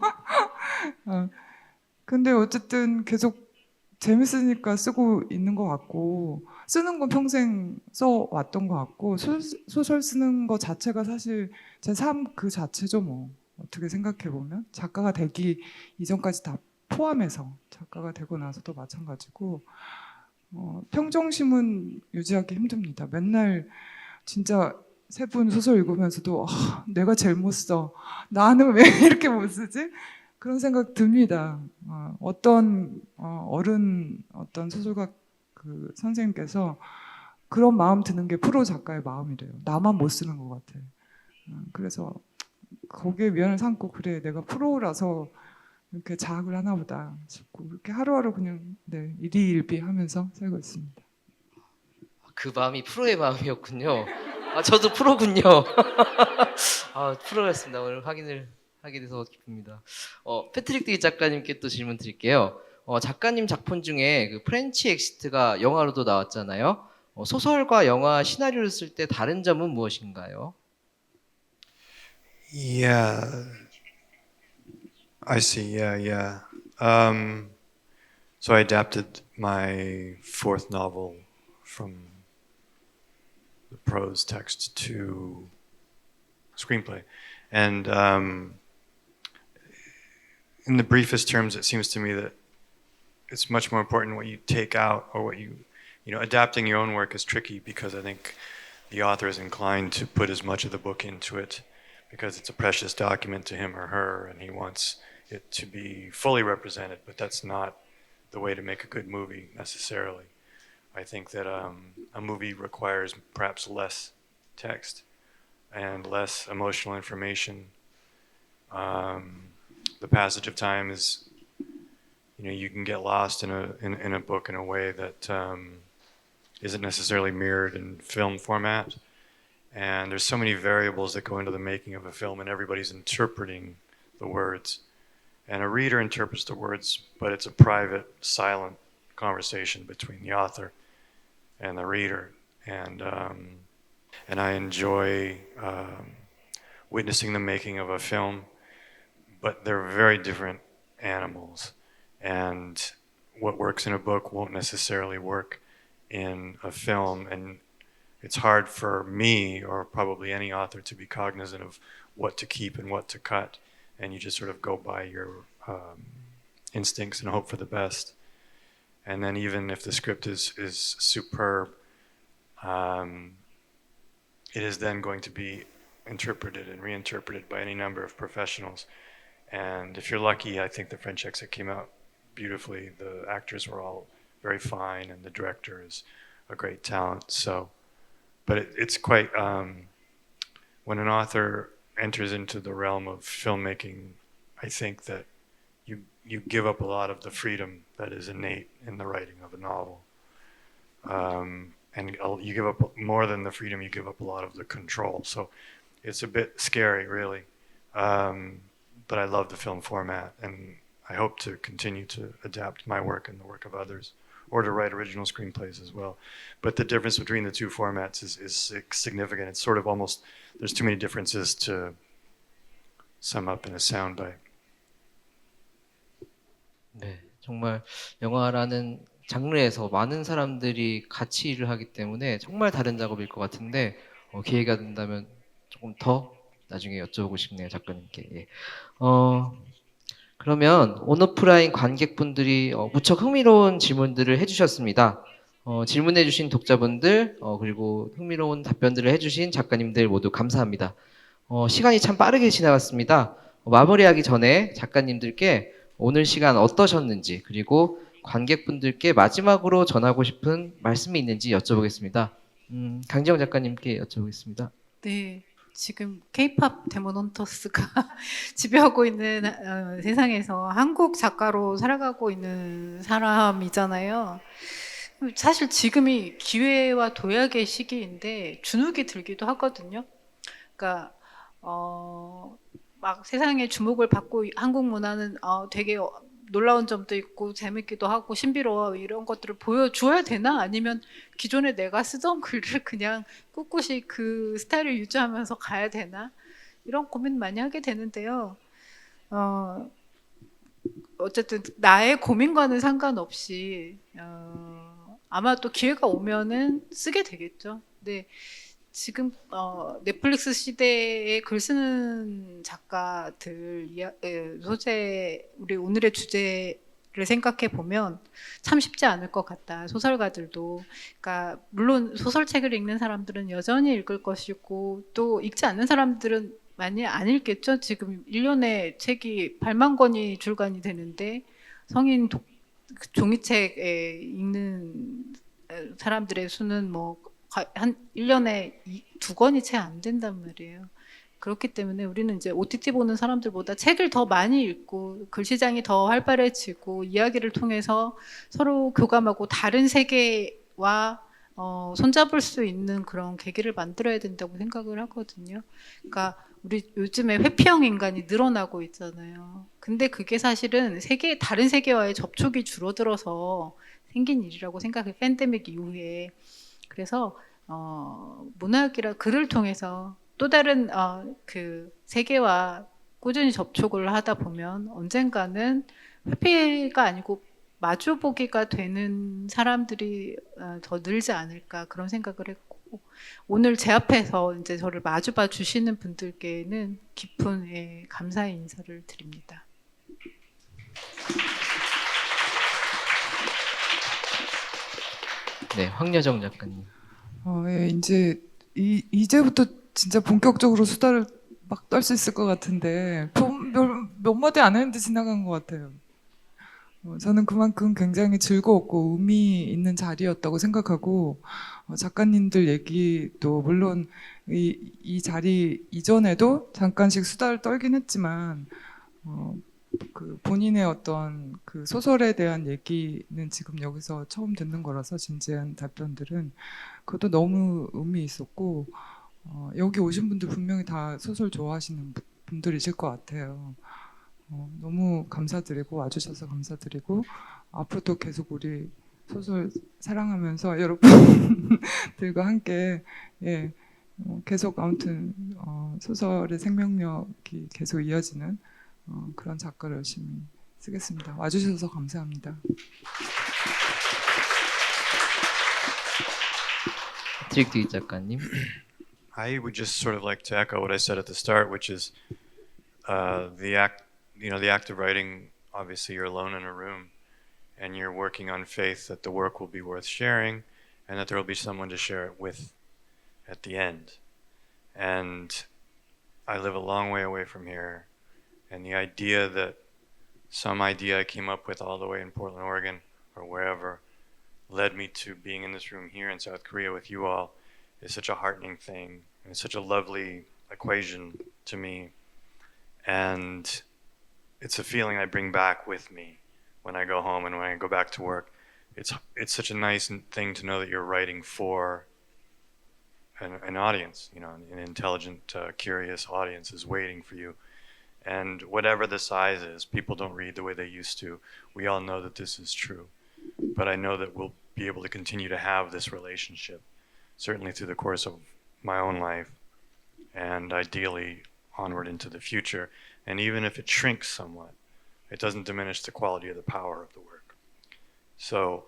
근데 어쨌든 계속 재밌으니까 쓰고 있는 것 같고 쓰는 건 평생 써왔던 것 같고 소설 쓰는 것 자체가 사실 제 삶 그 자체죠 뭐 어떻게 생각해 보면 작가가 되기 이전까지 다 포함해서 작가가 되고 나서도 마찬가지고 평정심은 유지하기 힘듭니다. 맨날 진짜 세 분 소설 읽으면서도 내가 제일 못 써. 나는 왜 이렇게 못 쓰지? 그런 생각 듭니다. 어떤 어떤 소설가 그 선생님께서 그런 마음 드는 게 프로 작가의 마음이래요. 나만 못 쓰는 것 같아. 그래서 거기에 미안을 삼고 그래 내가 프로라서 이렇게 자학을 하나 보다 싶고 이렇게 하루하루 그냥 일희일비하면서 살고 있습니다. 그 마음이 프로의 마음이었군요. 저도 프로군요. 프로였습니다. 오늘 확인을 하게 돼서 기쁩니다. 패트릭 데이 작가님께 또 질문 드릴게요. 작가님 작품 중에 그 프렌치 엑시트가 영화로도 나왔잖아요. 소설과 영화 시나리오를 쓸 때 다른 점은 무엇인가요? Yeah, I see. Yeah. So I adapted my fourth novel from the prose text to screenplay, and in the briefest terms, it seems to me that it's much more important what you take out or what you adapting your own work is tricky because I think the author is inclined to put as much of the book into it because it's a precious document to him or her and he wants it to be fully represented, but that's not the way to make a good movie necessarily. I think that a movie requires perhaps less text and less emotional information. The passage of time is, you can get lost in a book in a way that isn't necessarily mirrored in film format. And there's so many variables that go into the making of a film, and everybody's interpreting the words. And a reader interprets the words, but it's a private, silent conversation between the author and the reader. And I enjoy witnessing the making of a film, but they're very different animals. And what works in a book won't necessarily work in a film. And it's hard for me, or probably any author, to be cognizant of what to keep and what to cut. And you just sort of go by your instincts and hope for the best. And then even if the script is superb, it is then going to be interpreted and reinterpreted by any number of professionals. And if you're lucky, I think the French exit came out beautifully. The actors were all very fine, and the director is a great talent. So, but it's quite when an author enters into the realm of filmmaking, I think that you give up a lot of the freedom that is innate in the writing of a novel, and you give up more than the freedom. You give up a lot of the control. So, it's a bit scary, really. But I love the film format, and I hope to continue to adapt my work and the work of others, or to write original screenplays as well. But the difference between the two formats is significant. It's sort of almost, there's too many differences to sum up in a soundbite. 네, 정말 영화라는 장르에서 많은 사람들이 같이 일을 하기 때문에 정말 다른 작업일 것 같은데 기회가 된다면 조금 더 나중에 여쭤보고 싶네요, 작가님께. 예. 그러면 온오프라인 관객분들이 무척 흥미로운 질문들을 해주셨습니다. 질문해주신 독자분들, 그리고 흥미로운 답변들을 해주신 작가님들 모두 감사합니다. 시간이 참 빠르게 지나갔습니다. 마무리하기 전에 작가님들께 오늘 시간 어떠셨는지, 그리고 관객분들께 마지막으로 전하고 싶은 말씀이 있는지 여쭤보겠습니다. 강지영 작가님께 여쭤보겠습니다. 네, 지금 K-팝 데몬 헌터스가 지배하고 있는 세상에서 한국 작가로 살아가고 있는 사람이잖아요. 사실 지금이 기회와 도약의 시기인데 주눅이 들기도 하거든요. 그러니까 막 세상의 주목을 받고 한국 문화는 되게 놀라운 점도 있고 재밌기도 하고 신비로워 이런 것들을 보여줘야 되나? 아니면 기존에 내가 쓰던 글을 그냥 꿋꿋이 그 스타일을 유지하면서 가야 되나? 이런 고민 많이 하게 되는데요. 어쨌든 나의 고민과는 상관없이 아마 또 기회가 오면은 쓰게 되겠죠. 근데 지금 넷플릭스 시대에 글 쓰는 작가들 소재 우리 오늘의 주제를 생각해 보면 참 쉽지 않을 것 같다. 소설가들도 그러니까 물론 소설책을 읽는 사람들은 여전히 읽을 것이고 또 읽지 않는 사람들은 많이 안 읽겠죠. 지금 1년에 책이 8만 권이 출간이 되는데 성인 종이책에 읽는 사람들의 수는 뭐 한 1년에 2권이 채 안 된단 말이에요. 그렇기 때문에 우리는 이제 OTT 보는 사람들보다 책을 더 많이 읽고 글시장이 더 활발해지고 이야기를 통해서 서로 교감하고 다른 세계와 손잡을 수 있는 그런 계기를 만들어야 된다고 생각을 하거든요. 그러니까 우리 요즘에 회피형 인간이 늘어나고 있잖아요. 근데 그게 사실은 다른 세계와의 접촉이 줄어들어서 생긴 일이라고 생각해요. 팬데믹 이후에. 그래서 문학이라 글을 통해서 또 다른 그 세계와 꾸준히 접촉을 하다 보면 언젠가는 회피가 아니고 마주보기가 되는 사람들이 더 늘지 않을까 그런 생각을 했고 오늘 제 앞에서 이제 저를 마주봐 주시는 분들께는 깊은 감사의 인사를 드립니다. 네, 황여정 작가님. 예, 이제부터 진짜 본격적으로 수다를 막 떨 수 있을 것 같은데 몇 마디 안 했는데 지나간 것 같아요. 저는 그만큼 굉장히 즐거웠고 의미 있는 자리였다고 생각하고 작가님들 얘기도 물론 이 자리 이전에도 잠깐씩 수다를 떨긴 했지만 그 본인의 어떤 그 소설에 대한 얘기는 지금 여기서 처음 듣는 거라서 진지한 답변들은 그것도 너무 의미 있었고 여기 오신 분들 분명히 다 소설 좋아하시는 분들이실 것 같아요. 너무 감사드리고 와주셔서 감사드리고 앞으로도 계속 우리 소설 사랑하면서 여러분들과 함께 계속 아무튼 소설의 생명력이 계속 이어지는 그런 작가를 열심히 쓰겠습니다. 와주셔서 감사합니다. 트릭 작가님. I would just sort of like to echo what I said at the start, which is the act of writing. Obviously, you're alone in a room, and you're working on faith that the work will be worth sharing, and that there will be someone to share it with at the end. And I live a long way away from here, and the idea that some idea I came up with all the way in Portland, Oregon, or wherever, led me to being in this room here in South Korea with you all is such a heartening thing, and it's such a lovely equation to me. And it's a feeling I bring back with me when I go home and when I go back to work. It's such a nice thing to know that you're writing for an audience, an intelligent, curious audience is waiting for you. And whatever the size is, people don't read the way they used to. We all know that this is true. But I know that we'll be able to continue to have this relationship, certainly through the course of my own life, and ideally onward into the future. And even if it shrinks somewhat, it doesn't diminish the quality or the power of the work. So,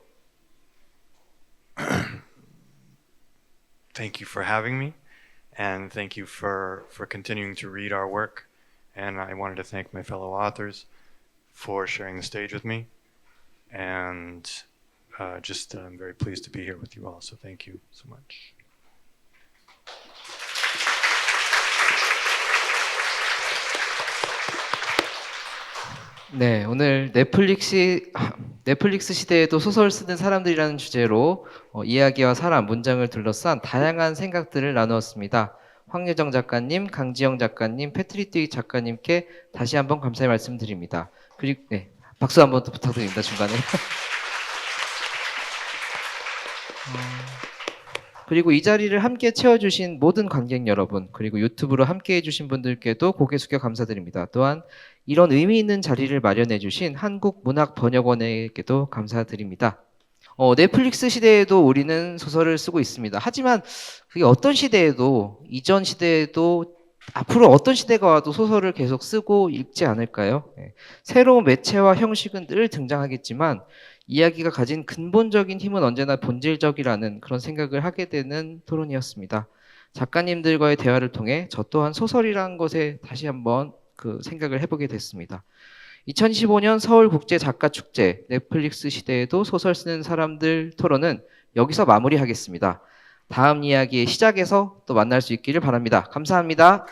thank you for having me, And thank you for continuing to read our work. And I wanted to thank my fellow authors for sharing the stage with me. And I'm very pleased to be here with you all. So thank you so much. 네, 오늘 넷플릭스 시대에도 소설 쓰는 사람들이라는 주제로 이야기와 사람, 문장을 둘러싼 다양한 생각들을 나누었습니다. 황예정 작가님, 강지영 작가님, 패트리티 작가님께 다시 한번 감사의 말씀드립니다. 그리고 네, 박수 한번 더 부탁드립니다. 중간에. 그리고 이 자리를 함께 채워주신 모든 관객 여러분, 그리고 유튜브로 함께 해주신 분들께도 고개 숙여 감사드립니다. 또한 이런 의미 있는 자리를 마련해주신 한국문학번역원에게도 감사드립니다. 넷플릭스 시대에도 우리는 소설을 쓰고 있습니다. 하지만 그게 어떤 시대에도, 이전 시대에도 앞으로 어떤 시대가 와도 소설을 계속 쓰고 읽지 않을까요? 새로운 매체와 형식은 늘 등장하겠지만 이야기가 가진 근본적인 힘은 언제나 본질적이라는 그런 생각을 하게 되는 토론이었습니다. 작가님들과의 대화를 통해 저 또한 소설이라는 것에 다시 한번 그 생각을 해보게 됐습니다. 2025년 서울국제작가축제 넷플릭스 시대에도 소설 쓰는 사람들 토론은 여기서 마무리하겠습니다. 다음 이야기의 시작에서 또 만날 수 있기를 바랍니다. 감사합니다.